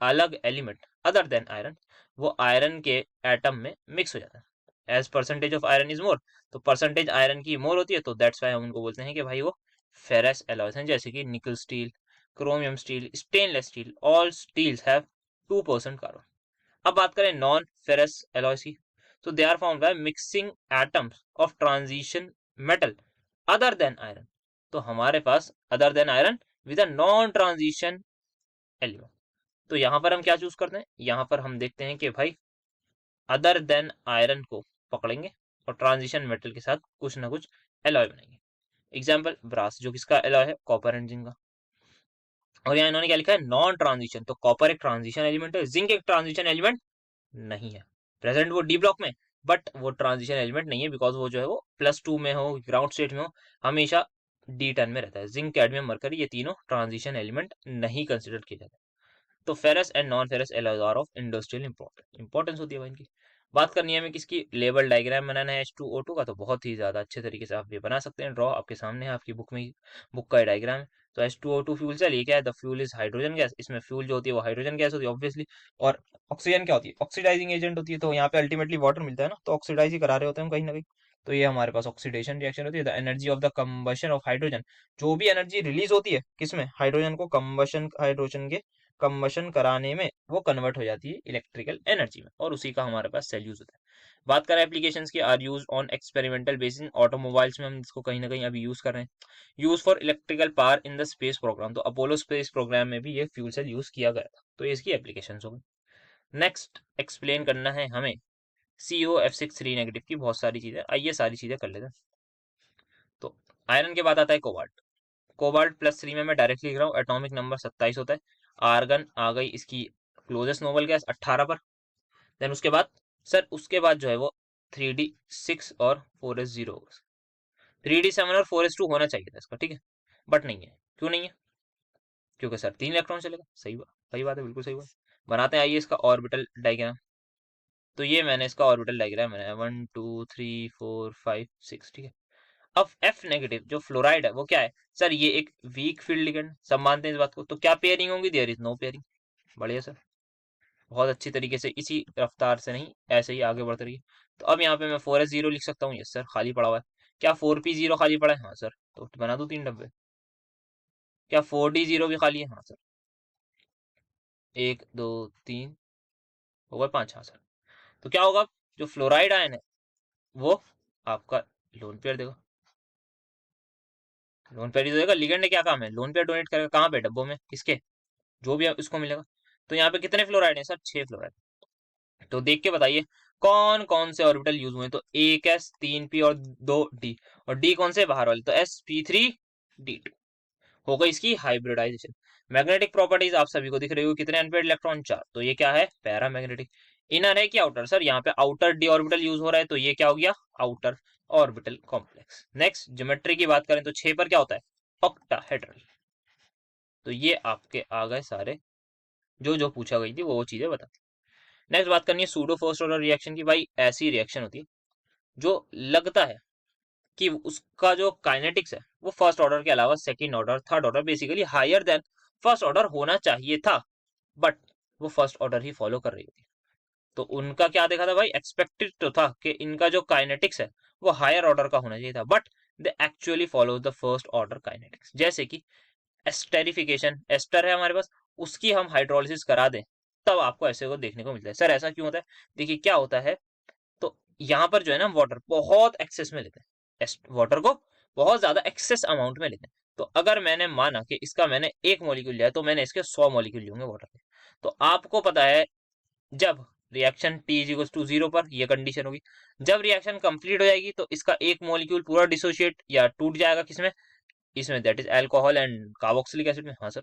[SPEAKER 1] अलग एलिमेंट अदर देन आयरन, वो आयरन के एटम में मिक्स हो जाता है। As percentage of iron is more, तो परसेंटेज आयरन की मोर होती है, तो दैट्स वाई हम उनको बोलते हैं कि भाई वो फेरस अलॉयज हैं। जैसे कि nickel steel, chromium steel, stainless steel, all steels have 2% carbon. अब बात करें नॉन फेरस एलॉयज की, तो they are found by mixing atoms of transition metal other than iron. तो हमारे पास other than iron with a non transition element, तो यहां पर हम क्या चूज करते हैं, यहां पर हम देखते हैं कि भाई अदर देन आयरन को पकड़ेंगे और ट्रांजिशन मेटल के साथ कुछ ना कुछ एलॉय बनाएंगे। एग्जाम्पल ब्रास, जो किसका एलॉय है, कॉपर एंड जिंक का। और यहाँ इन्होंने क्या लिखा है, नॉन ट्रांजिशन, तो कॉपर एक ट्रांजिशन एलिमेंट है, जिंक एक ट्रांजिशन एलिमेंट नहीं है। प्रेजेंट वो डी ब्लॉक में, बट वो ट्रांजिशन एलिमेंट नहीं है, बिकॉज वो जो है वो +2 में हो, ग्राउंड स्टेट में हो, हमेशा D10 में रहता है। जिंक, कैडमियम, मरकरी, ये तीनों ट्रांजिशन एलिमेंट नहीं कंसिडर किए जाते। तो ferrous and non ferrous alloys are of industrial importance होती है भाई इनकी। बात करनी है हमें किसकी, लेवल डायग्राम बनाना है H2O2 का, तो बहुत ही ज्यादा अच्छे तरीके से आप ये बना सकते हैं। ड्रॉ आपके सामने है, आपकी बुक में, बुक का डायग्राम है। तो H2O2 फ्यूल सेल, ये क्या है, the fuel is hydrogen gas, इसमें फ्यूल जो होती है वो हाइड्रोजन गैस होती है ऑब्वियसली। और ऑक्सीजन क्या होती है, ऑक्सीडाइजिंग एजेंट होती है, तो यहाँ पे अल्टीमेटली वाटर मिलता है ना, तो ऑक्सीडाइज ही करा रहे होते हैं हम कहीं ना कहीं। तो ये हमारे पास ऑक्सीडेशन रिएक्शन होती है। The energy of the combustion of hydrogen, जो भी एनर्जी रिलीज होती है किसमें, हाइड्रोजन को कंबशन, हाइड्रोजन के कंबशन कराने में, वो कन्वर्ट हो जाती है इलेक्ट्रिकल एनर्जी में, और उसी का हमारे पास सेल यूज होता है। बात करें एप्लीकेशंस की, are use on experimental basis, automobiles में हम इसको कहीं ना कहीं अभी यूज कर रहे हैं। Use for electrical power in the space programme, तो अपोलो स्पेस प्रोग्राम में भी ये फ्यूल सेल यूज किया गया था, तो ये इसकी एप्लीकेशन हो गई। नेक्स्ट एक्सप्लेन करना है हमें COF6 3 नेगेटिव की बहुत सारी चीजें, आइए सारी चीजें कर लेते हैं। तो आयरन के बाद आता है कोबाल्ट। कोबाल्ट +3 में मैं डायरेक्टली लिख रहा हूँ, एटॉमिक नंबर 27 होता है। आर्गन आ गई इसकी क्लोजेस्ट नोबल गैस 18 पर। देन उसके बाद सर, उसके बाद जो है वो 3D6 और 4s0 होगा। 3D7 और 4s2 होना चाहिए था इसका, ठीक है, बट नहीं है। क्यों नहीं है, क्योंकि सर 3 इलेक्ट्रॉन चलेगा। सही बात है, बिल्कुल सही बात। बनाते हैं आइए इसका ऑर्बिटल डायग्राम। तो ये मैंने इसका ऑर्बिटल डायग्राम बनाया, 1 2 3 4 5 6, ठीक है। अब F नेगेटिव जो फ्लोराइड है वो क्या है सर, ये एक वीक फील्ड लिगेंड, सब मानते हैं इस बात को, तो क्या पेयरिंग होंगी, देयर इज नो पेयरिंग। बढ़िया सर। बहुत अच्छी तरीके से, इसी रफ्तार से नहीं, ऐसे ही आगे बढ़ते रहिए। तो अब यहाँ पे मैं 4s0 लिख सकता हूँ, यस सर, खाली पड़ा हुआ है। क्या 4p0 खाली पड़ा है? हाँ सर, तो बना दूं 3 डब्बे। क्या 4d0 भी खाली है? हाँ सर, 1 2 3 हो गए 5, हाँ सर। तो क्या होगा, जो फ्लोराइड आयन है वो आपका लोन पेयर देगा। लोन पेयर ही तो देगा, लिगेंड ने क्या काम है, लोन पेयर डोनेट करेगा कहाँ पे, डब्बों में, किसके, जो भी उसको मिलेगा। तो यहाँ पे कितने फ्लोराइड हैं सर? 6 फ्लोराइड। तो देख के बताइए कौन कौन से ऑर्बिटल यूज हुए। तो 1s 3p और 2d, और डी कौन से बाहर वाले, तो sp3d2 हो गई इसकी हाइब्रिडाइजेशन। मैग्नेटिक प्रॉपर्टीज आप सभी को दिख रही हो, कितने अनपेयर्ड इलेक्ट्रॉन? 4। तो ये क्या है, पैरामैग्नेटिक। इनर है कि आउटर? सर यहाँ पे आउटर डी ऑर्बिटल यूज हो रहा है, तो ये क्या हो गया, outer orbital complex. Next geometry की बात करें तो 6 पर क्या होता है, ऑक्टाहेड्रल। तो ये आपके आ गए सारे, जो जो पूछा गई थी वो चीजें बता। नेक्स्ट बात करनी है सूडो फर्स्ट ऑर्डर रिएक्शन की। भाई ऐसी रिएक्शन होती है जो लगता है कि उसका जो काइनेटिक्स है वो फर्स्ट ऑर्डर के अलावा second order, third order, basically higher than first order होना चाहिए था, बट वो फर्स्ट ऑर्डर ही फॉलो कर रही होती है। तो उनका क्या देखा था भाई, एक्सपेक्टेड तो था कि इनका जो काइनेटिक्स है वो हायर ऑर्डर का होना चाहिए था, but they actually follow the first order kinetics. जैसे कि एस्टेरिफिकेशन, एस्टर है हमारे पास, उसकी हम हाइड्रोलिसिस करा दें, तब आपको ऐसे को देखने को मिलता है। सर ऐसा क्यों होता है? देखिए क्या होता है, तो यहाँ पर जो है ना वाटर बहुत एक्सेस में लेते हैं, वाटर को बहुत ज्यादा एक्सेस अमाउंट में लेते हैं। तो अगर मैंने माना कि इसका मैंने 1 मॉलिक्यूल लिया, तो मैंने इसके 100 मॉलिक्यूल लिए होंगे वाटर के। तो आपको पता है जब reaction T is equal to 0 पर, ये कंडीशन होगी। जब रिएक्शन कंप्लीट हो जाएगी तो इसका 1 मॉलिक्यूल पूरा डिसोशिएट या टूट जाएगा, किसमें, इसमें, that is alcohol and carboxylic acid में। हाँ सर।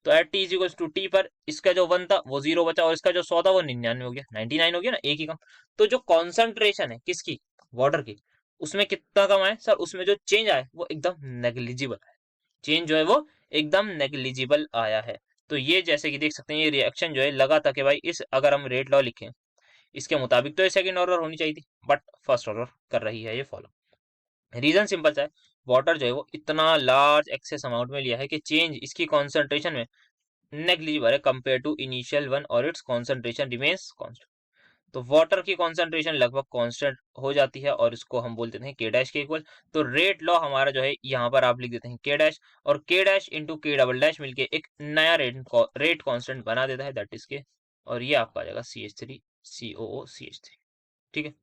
[SPEAKER 1] तो at t is equal to t पर इसका जो 1 था वो 0 बचा, और इसका जो 100 था वो 99 हो गया, 99 हो गया ना, एक ही कम। तो जो कॉन्सेंट्रेशन है किसकी, वाटर की, उसमें कितना कम है सर, उसमें जो चेंज आया वो एकदम नेग्लिजिबल है। चेंज जो है वो एकदम नेग्लिजिबल आया है। तो ये जैसे कि देख सकते हैं, ये रिएक्शन जो है लगा था कि भाई इस, अगर हम रेट लॉ लिखें इसके मुताबिक तो ये सेकंड ऑर्डर होनी चाहिए थी, बट फर्स्ट ऑर्डर कर रही है ये फॉलो। रीजन सिंपल सा है, वाटर जो है वो इतना लार्ज एक्सेस अमाउंट में लिया है कि चेंज इसकी कॉन्सेंट्रेशन में नेग्लिजिबल है कंपेयर टू इनिशियल वन, और इट्स कॉन्सेंट्रेशन रिमेन्स कांस्टेंट। तो वाटर की कॉन्सेंट्रेशन लगभग कांस्टेंट हो जाती है, और इसको हम बोल देते हैं के डैश के इक्वल। तो रेट लॉ हमारा जो है यहाँ पर आप लिख देते हैं के डैश, और के डैश इंटू के डबल डैश मिलके एक नया रेट कांस्टेंट बना देता है, दैट इज के। और ये आपका आ जाएगा CH3COO CH3। ठीक है।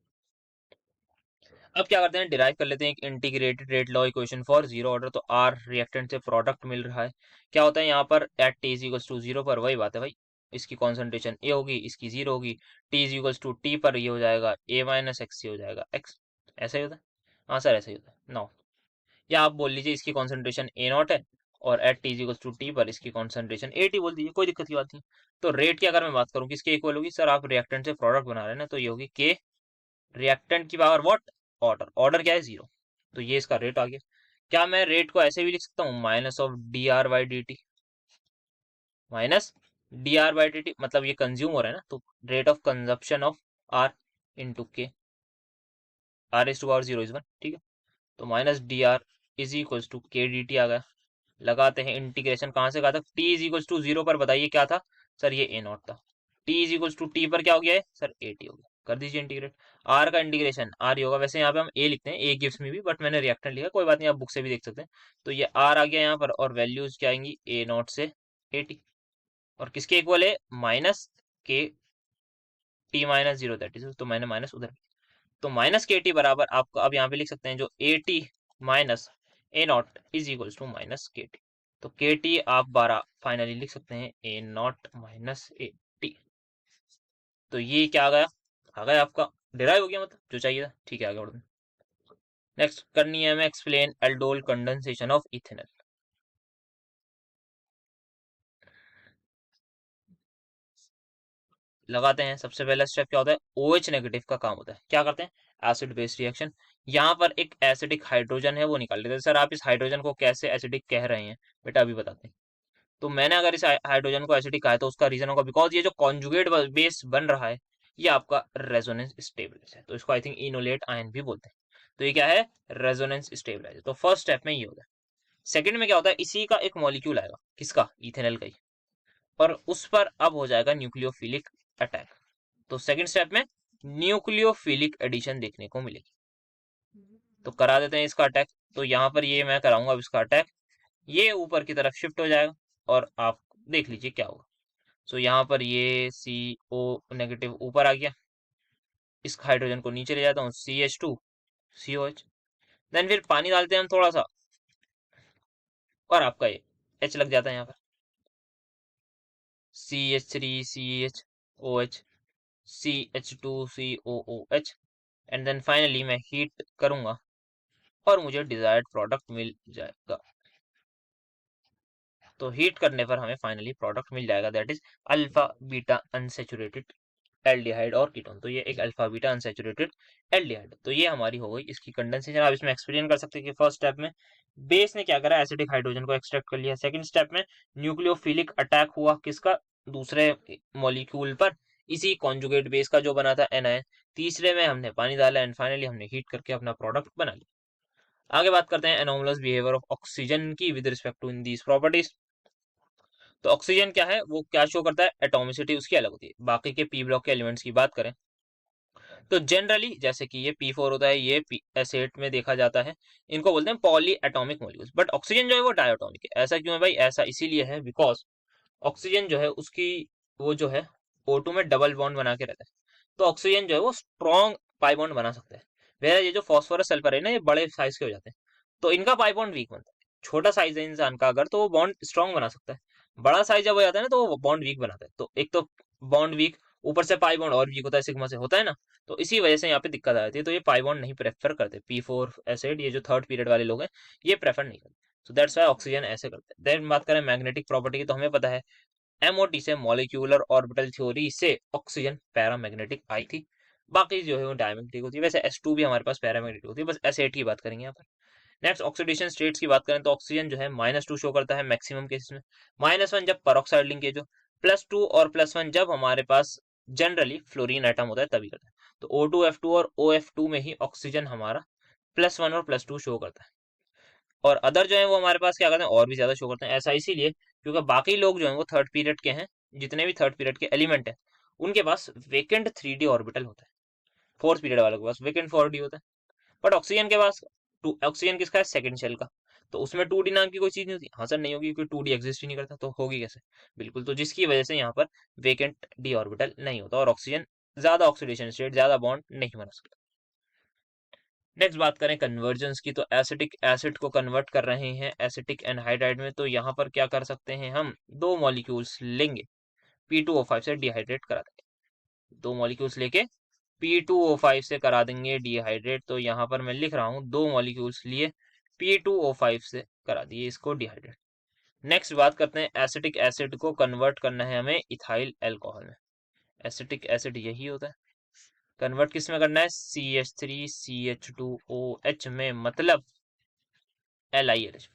[SPEAKER 1] अब क्या करते हैं, डिराइव कर लेते हैं एक integrated rate law equation for zero order. तो आर रिएक्टेंट से प्रोडक्ट मिल रहा है, क्या होता है यहाँ पर, at t is equals to 0 पर, वही बात है भाई, इसकी कॉन्सेंट्रेशन ए होगी, इसकी 0 होगी। T is equals to t पर ये हो जाएगा ए माइनस एक्स, हो जाएगा एक्स। ऐसा ही होता है। हाँ सर ऐसा ही होता है। नाउ या आप बोल लीजिए इसकी कॉन्सेंट्रेशन ए नॉट है, और at t is equals to t पर इसकी कॉन्सेंट्रेशन ए टी बोल दीजिए, कोई दिक्कत की बात नहीं। तो रेट की अगर मैं बात करूँ किसके इक्वल होगी, सर आप रिएक्टेंट से प्रोडक्ट बना रहे हैं ना, तो ये होगी के रिएक्टेंट की पावर व्हाट, ऑर्डर, ऑर्डर क्या है 0। तो ये इसका रेट आ गया। क्या मैं रेट को ऐसे भी लिख सकता हूँ, minus of d r by d t, minus d r by d t, मतलब ये कंज्यूम हो रहा है ना, तो rate of consumption of r into k, r is to power 0 is 1। ठीक है। तो minus d r is equals to k d t आ गया। लगाते हैं इंटीग्रेशन, कहाँ से कहा था, टी इज इक्वल्स टू 0 पर बताइए क्या था, सर ये ए नॉट था। T is equals to t पर क्या हो गया है सर, ए टी हो गया। कर दीजिए इंटीग्रेट, आर का इंटीग्रेशन आर ही होगा, वैसे यहाँ पे हम ए लिखते हैं, ए गिव्स में भी, बट मैंने रिएक्टेंट लिखा, कोई बात नहीं, आप बुक से भी देख सकते हैं। तो ये आर आ गया यहाँ पर, और वैल्यूज क्या आएंगी, ए नॉट से ए टी, और किसके इक्वल है, minus k T minus 0, that is, तो मैंने माइनस उधर, तो माइनस के टी बराबर आपको अब यहाँ पे लिख सकते हैं जो a t minus a naught is equals to minus k t. तो के टी आप 12 फाइनली लिख सकते हैं a naught minus a t. तो ये क्या आ गया आपका, डिराइव हो गया, मतलब जो चाहिए था। ठीक है, आगे बढ़ते हैं। नेक्स्ट करनी है हमें explain aldol condensation of ethanol. लगाते हैं, सबसे पहला स्टेप क्या होता है, OH नेगेटिव का काम होता है, क्या करते हैं, एसिड बेस रिएक्शन। यहाँ पर एक एसिडिक हाइड्रोजन है वो निकाल लेते हैं। सर आप इस हाइड्रोजन को कैसे एसिडिक कह रहे हैं, बेटा अभी बताते हैं। तो मैंने अगर इस हाइड्रोजन को एसिडिक कहा है तो उसका रीजन होगा बिकॉज ये जो कॉन्जुगेट बेस बन रहा है ये आपका रेजोनेंस स्टेबलाइजर है, तो इसको आई थिंक इनोलेट आयन भी बोलते हैं। तो ये क्या है, रेजोनेंस स्टेबलाइजर। तो फर्स्ट स्टेप में ये होता है। सेकंड में क्या होता है, इसी का एक मॉलिक्यूल आएगा, किसका, इथेनॉल का ही, और उस पर अब हो जाएगा न्यूक्लियोफिलिक अटैक। तो सेकंड स्टेप में न्यूक्लियोफिलिक एडिशन देखने को मिलेगी। तो करा देते हैं इसका अटैक। तो यहाँ पर ये मैं कराऊंगा अब इसका अटैक, ये ऊपर की तरफ शिफ्ट हो जाएगा और आप देख लीजिए क्या होगा। सो यहाँ पर ये CO नेगेटिव ऊपर आ गया, इस हाइड्रोजन को नीचे ले जाता हूँ, CH2 COH, देन फिर पानी डालते हैं हम थोड़ा सा और आपका ये H लग जाता है यहाँ पर, CH3 CHOH CH2 COOH, and then finally मैं हीट करूंगा और मुझे डिजायर्ड प्रोडक्ट मिल जाएगा। तो हीट करने पर हमें फाइनली प्रोडक्ट मिल जाएगा, that is alpha beta unsaturated aldehyde और कीटोन। तो ये एक अल्फा बीटा अनसेचुरेटेड एल्डिहाइड। तो ये हमारी हो गई इसकी कंडेंसेशन। आप इसमें एक्सपेरिमेंट कर सकते हैं कि फर्स्ट स्टेप में बेस ने क्या करा, एसिडिक हाइड्रोजन को एक्सट्रैक्ट कर लिया। सेकंड स्टेप में न्यूक्लियोफिलिक अटैक हुआ किसका, दूसरे मॉलिक्यूल पर, इसी कॉन्जुगेट बेस का जो बना था एनायन। तीसरे में हमने पानी डाला एंड फाइनली हमने हीट करके अपना प्रोडक्ट बना लिया। आगे बात करते हैं एनोमलस बिहेवियर ऑफ ऑक्सीजन की with respect to in these properties. तो ऑक्सीजन क्या है, वो क्या शो करता है, एटॉमिसिटी उसकी अलग होती है। बाकी के पी ब्लॉक के एलिमेंट्स की बात करें तो जनरली जैसे कि ये P4 होता है, ये S8 में देखा जाता है, इनको बोलते हैं poly atomic molecules. But oxygen जो है वो डायटोमिक है। ऐसा क्यों है भाई, ऐसा इसीलिए है बिकॉज ऑक्सीजन जो है उसकी वो जो है O2 में डबल बॉन्ड बना के रहता है। तो ऑक्सीजन जो है वो स्ट्रॉन्ग पाई बॉन्ड बना सकता है, वेयर ये जो फॉस्फोरस सल्फर है ना, ये बड़े साइज के हो जाते हैं, तो इनका पाई बॉन्ड वीक बनता है। छोटा साइज है इंसान का अगर, तो वो बॉन्ड स्ट्रॉन्ग बना सकता है। बड़ा साइज जब हो जाता है ना, तो वो बॉन्ड वीक बनाता है। तो एक तो बॉन्ड वीक, ऊपर से पाई बॉन्ड और वीक होता है, सिग्मा से होता है ना, तो इसी वजह से यहाँ पे दिक्कत आ जाती है। तो ये पाई बॉन्ड नहीं प्रेफर करते, P4 एसिड, ये जो थर्ड पीरियड वाले लोग हैं ये प्रेफर नहीं करते। सो दैट्स वाई ऑक्सीजन ऐसे करते हैं। देन बात करें मैग्नेटिक प्रॉपर्टी की, तो हमें पता है MOT से मॉलिक्यूलर ऑर्बिटल थ्योरी से ऑक्सीजन पैरामैग्नेटिक आई थी। बाकी जो है वो डायमैग्नेटिक होती है। वैसे S2 भी हमारे पास पैरामैग्नेटिक होती है, बस S8 की बात करेंगे यहाँ पर। नेक्स्ट ऑक्सीडेशन स्टेट्स की बात करें तो ऑक्सीजन जो है -2 शो करता है मैक्सिमम केसेस में, -1 जब पेरोक्साइड लिंकेज हो, +2 और +1 जब हमारे पास जनरली फ्लोरीन एटम होता है तभी करता है। तो O2F2 और OF2 में ही ऑक्सीजन हमारा +1 और +2 शो करता है। और अदर जो है वो हमारे पास क्या करते हैं, और भी ज्यादा शो करते हैं। ऐसा इसीलिए क्योंकि बाकी लोग जो है वो थर्ड पीरियड के हैं, जितने भी थर्ड पीरियड के एलिमेंट है उनके पास वेकेंट 3D ऑर्बिटल होता है। फोर्थ पीरियड वालों के पास वेकेंट 4D होता है। बट ऑक्सीजन के पास ऑक्सीजन किसका है, सेकंड शेल का, तो उसमें 2D नाम की कोई चीज नहीं होती। हाँ सर नहीं होगी क्योंकि 2D एग्जिस्ट ही नहीं करता, तो होगी कैसे, बिल्कुल। तो जिसकी वजह से यहाँ पर वेकेंट D ऑर्बिटल नहीं होता और ऑक्सीजन ज्यादा ऑक्सीडेशन स्टेट, ज्यादा बॉन्ड नहीं बना सकता। नेक्स्ट बात करें कन्वर्जेंस की, तो एसिटिक एसिड को कन्वर्ट कर रहे हैं एसिटिक एनहाइड्राइड में, तो यहाँ पर क्या कर सकते हैं, हम दो मॉलिक्यूल्स लेंगे, P2O5 से डिहाइड्रेट करा देंगे। दो मॉलिक्यूल्स लेके P2O5 से करा देंगे डिहाइड्रेट। तो यहाँ पर मैं लिख रहा हूँ दो मॉलिक्यूल्स लिए P2O5 से करा दिए इसको डिहाइड्रेट। नेक्स्ट बात करते हैं एसिटिक एसिड को कन्वर्ट करना है हमें इथाइल एल्कोहल में। एसिटिक एसिड यही होता है, कन्वर्ट किस में करना है, CH3CH2OH में, मतलब LiLH।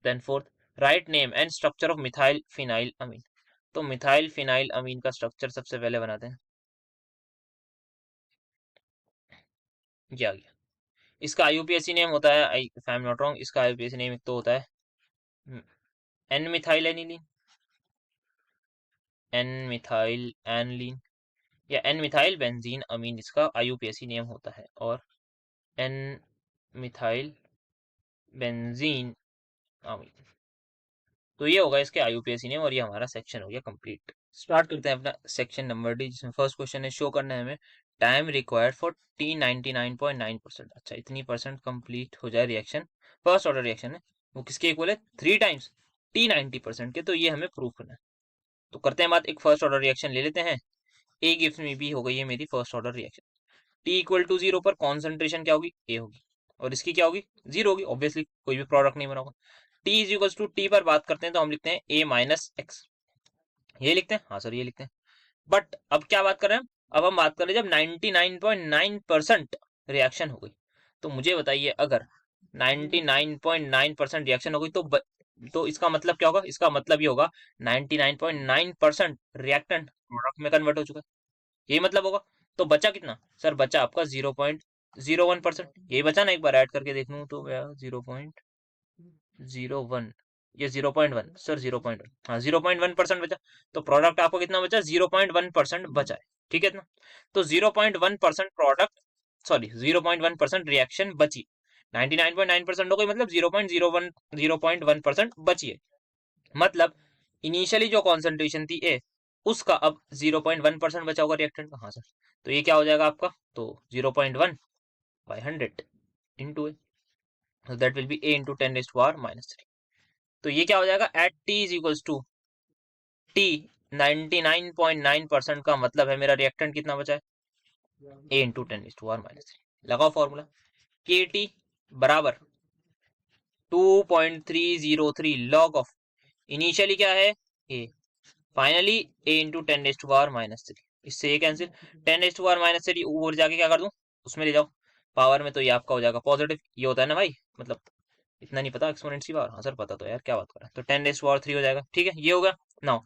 [SPEAKER 1] Then fourth, write name and structure of methyl phenyl amine. तो मिथाइल फिनाइल अमीन का स्ट्रक्चर सबसे पहले बनाते हैं, ये आ गया। इसका IUPAC नेम होता है, if I am not wrong, इसका IUPAC नेम एक तो होता है N methyl aniline, N methyl aniline, या एन मिथाइल बेंजीन अमीन इसका IUPAC नेम होता है, और एन मिथाइल बेंजीन अमीन। तो ये होगा इसके IUPAC नेम और ये हमारा सेक्शन हो गया कंप्लीट। स्टार्ट करते हैं अपना सेक्शन नंबर D, जिसमें फर्स्ट क्वेश्चन है शो करना है हमें टाइम रिक्वायर्ड फॉर T99.9%। अच्छा, इतनी परसेंट कंप्लीट हो जाए रिएक्शन, फर्स्ट ऑर्डर रिएक्शन है, वो किसके इक्वल है, 3 टाइम्स T90% के। तो ये हमें प्रूव करना है। तो करते हैं बात, एक फर्स्ट ऑर्डर रिएक्शन ले लेते हैं। A गिव्स मी B हो गई है मेरी फर्स्ट ऑर्डर रिएक्शन। T=0 पर कॉन्सेंट्रेशन क्या होगी, A होगी, और इसकी क्या होगी, 0 होगी, ऑब्वियसली कोई भी प्रोडक्ट नहीं बना होगा। T=T पर बात करते हैं तो हम लिखते हैं A-X, ये लिखते हैं, हाँ सर ये लिखते हैं। बट अब क्या बात कर रहे हैं, अब हम बात कर रहे हैं जब 99.9% रिएक्शन हो गई। तो मुझे बताइए अगर 99.9% रिएक्शन हो गई तो इसका मतलब क्या होगा, इसका मतलब ये होगा 99.9% रिएक्टेंट प्रोडक्ट में कन्वर्ट हो चुका है, यही मतलब होगा। तो बचा कितना सर, बचा आपका 0.01%, यही बचा ना, एक बार ऐड करके देख लूँ तो 0.01। ये 0.1 सर 0.1, हाँ 0.1% बचा। तो प्रोडक्ट आपको कितना बचा, 0.1% बचा है, ठीक है ना। तो 0.1% प्रोडक्ट, सॉरी 0.1% रिएक्शन बची, 99.9% हो गई, मतलब 0.1% बची है। मतलब इनिशियली जो कॉन्सेंट्रेशन थी ए, उसका अब 0.1% बचा होगा रिएक्टेंट का। हाँ सर, तो ये क्या हो जाएगा आपका, तो 0.1/100 into A, so that will be a into 10⁻⁻3। तो ये क्या हो जाएगा, at t is equals to t 99.9% का मतलब है मेरा रिएक्टेंट कितना बचा है, a इंटू 10⁻⁻3। लगाओ फॉर्मूला, के टी बराबर 2.303 लॉग ऑफ, इनिशियली क्या है a, फाइनली a इंटू 10⁻⁻3। इससे ये कैंसिल, 10⁻⁻3 ऊपर जाके क्या कर दूं, उसमें ले जाओ पावर में, तो ये आपका हो जाएगा पॉजिटिव। ये होता है ना भाई, मतलब इतना नहीं पता एक्सपोनेंट्स की पावर, हाँ सर पता तो यार, क्या बात कर रहा है। तो 10⁻3 हो जाएगा, ठीक है, ये होगा। Now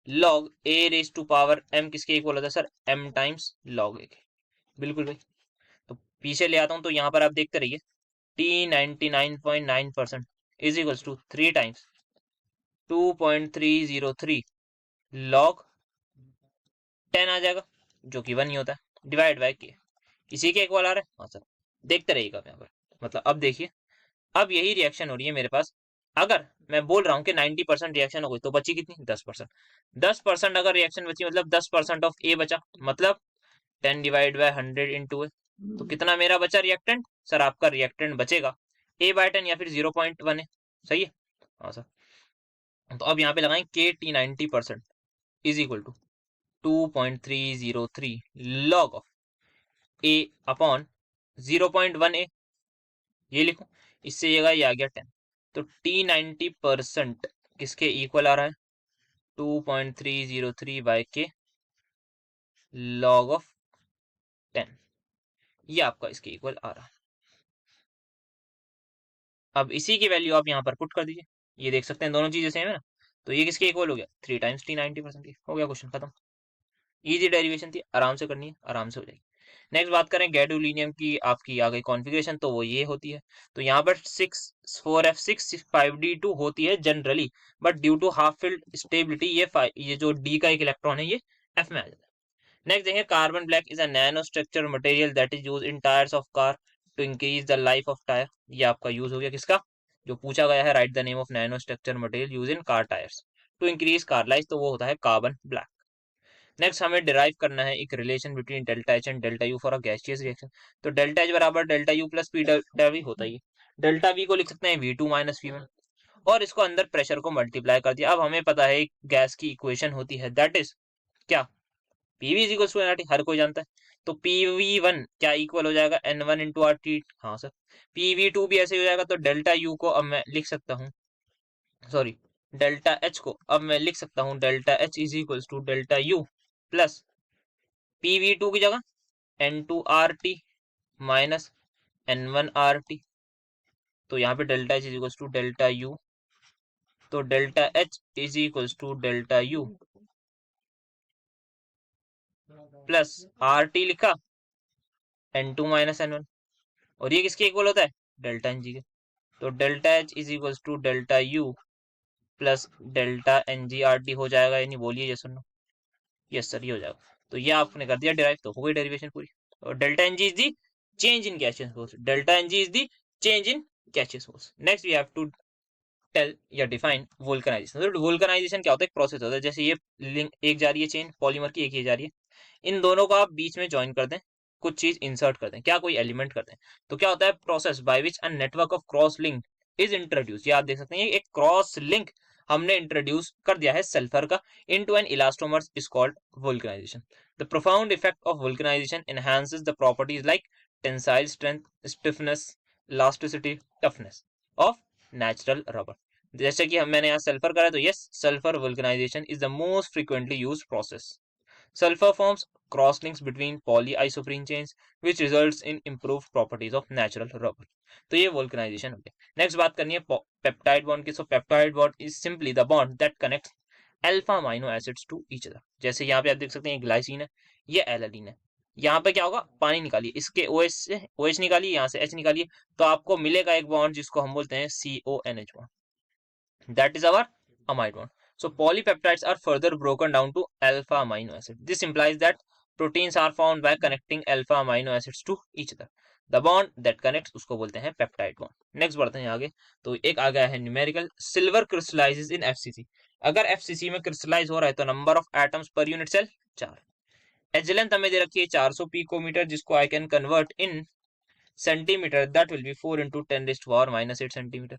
[SPEAKER 1] log a raise to power m किसके इक्वल होता है sir, m times log a के, बिल्कुल भाई। तो पीछे ले आता हूँ, तो यहाँ पर आप देखते रहिए, t 99.9% is equals to 3 times 2.303 log 10 आ जाएगा, जो कि 1 ही होता है, डिवाइड बाय के, इसी के इक्वल आ रहा है। हाँ सर, देखते रहिएगा यहाँ पर, मतलब अब देखिए, अब यही रिएक्शन हो रही है मेरे पास। अगर मैं बोल रहा हूँ कि 90% रिएक्शन हो गई, तो बची कितनी, 10%। 10% अगर रिएक्शन बची, मतलब 10% ऑफ ए बचा, मतलब 10/100 इंटू ए। तो कितना मेरा बचा रिएक्टेंट, सर आपका रिएक्टेंट बचेगा a/10 या फिर 0.1 है, सही है। हाँ सर, तो अब यहाँ पे लगाएं k t 90% is equal to 2.303 log of a upon 0.1 a, ये लिखो, इससे ये आ गया 10। तो टी 90% किसके इक्वल आ रहा है, 2.303 बाय के लॉग ऑफ 10, ये आपका इसके इक्वल आ रहा है। अब इसी की वैल्यू आप यहाँ पर पुट कर दीजिए, ये देख सकते हैं दोनों चीजें सेम है ना, तो ये किसके इक्वल हो गया, 3 टाइम्स टी 90% की, हो गया क्वेश्चन खत्म। इजी डेरिवेशन थी, आराम से करनी है, आराम से हो जाएगी। नेक्स्ट बात करें गैडोलीनियम की, आपकी आ गई कॉन्फ़िगरेशन, तो वो ये होती है। तो यहाँ पर 4f6 5d2 होती है generally, but due to half filled stability ये जो डी का एक इलेक्ट्रॉन है ये एफ में आ जाता है। नेक्स्ट देखें, carbon black is a nano structure material that is use in tyres of car to increase the life of tyre. ये आपका यूज हो गया किसका, जो पूछा गया है, write the name of nano structure material use in car tyres to increase car life, तो वो होता है कार्बन ब्लैक। नेक्स्ट हमें डिराइव करना है एक relation between delta H and delta U for a gaseous reaction. तो डेल्टा एच बराबर delta you plus P delta we होता ही, डेल्टा वी को लिख सकते हैं V2 माइनस V1, और इसको अंदर प्रेशर को मल्टीप्लाई कर दिया। अब हमें पता है गैस की इक्वेशन होती है, दैट इज क्या, PV is equal to NRT, हर कोई जानता है। तो पीवी1 क्या इक्वल हो जाएगा, N1 इंटू आर टी, हाँ सर। पीवी2 भी ऐसे हो जाएगा, तो डेल्टा यू को अब मैं लिख सकता हूँ, सॉरी डेल्टा एच को अब मैं लिख सकता हूँ, delta H is equal to delta you plus PV two की जगह N2 r t minus N1 r t. तो यहाँ पे delta H is equal to delta u, तो delta H is equal to delta you plus r t लिखा, N2 minus N1, और ये किसके इक्वल होता है, डेल्टा एन जी के। तो delta H is equal to delta you plus delta n g R T हो जाएगा, यानी बोलिए यस और नो, यस सर ये हो जाएगा। तो ये आपने कर दिया डिराइव, तो हो गई डेरिवेशन पूरी। और delta n g is the change in gaseous force, delta n g is the change in gaseous force. Next we have to tell या डिफाइन वोल्कनाइजेशन। तो वोल्कनाइजेशन क्या होता है, एक प्रोसेस होता है, जैसे ये लिंक एक जा रही है चेन पॉलीमर की, एक ये जा रही है, इन दोनों को आप बीच में ज्वाइन कर दें, कुछ चीज इंसर्ट कर दें, क्या कोई एलिमेंट कर दें, तो क्या होता है, process by which a network of cross link is introduce. ये आप देख सकते हैं, एक क्रॉस लिंक हमने इंट्रोड्यूस कर दिया है सल्फर का into an elastomer is called vulcanisation. The profound effect of vulcanisation enhances the properties like tensile strength, stiffness, elasticity, toughness of natural rubber. जैसे कि हम मैंने यहाँ सल्फर करा, तो yes sulphur vulcanisation is the most frequently used process. Sulfur forms cross links between polyisoprene chains which results in improved properties of natural rubber। तो ये वोल्कनाइजेशन हो गया। नेक्स्ट बात करनी है पेप्टाइड बॉन्ड की। So peptide bond is simply the bond that connects alpha amino acids to each other. जैसे यहाँ पे आप देख सकते हैं ग्लाइसिन है, ये एलानिन है, यहाँ पे क्या होगा, पानी निकालिए, इसके OH से OH निकालिए, यहाँ से H निकालिए, तो आपको मिलेगा एक बॉन्ड जिसको हम बोलते हैं CONH bond. That is our amide bond. So polypeptides are further broken down to alpha amino acid. This implies that proteins are formed by connecting alpha amino acids to each other. The bond that connects उसको बोलते हैं peptide bond. Next बढ़ते हैं आगे. तो एक आ गया है numerical. Silver crystallises in FCC. अगर एफसीसी में क्रिस्टलाइज हो रहा है तो number of atoms per unit cell 4. Edge length हमें दे रखी है 400 पिकोमीटर, जिसको I can convert in centimetre. That will be 4 into 10⁻⁻8 centimetre.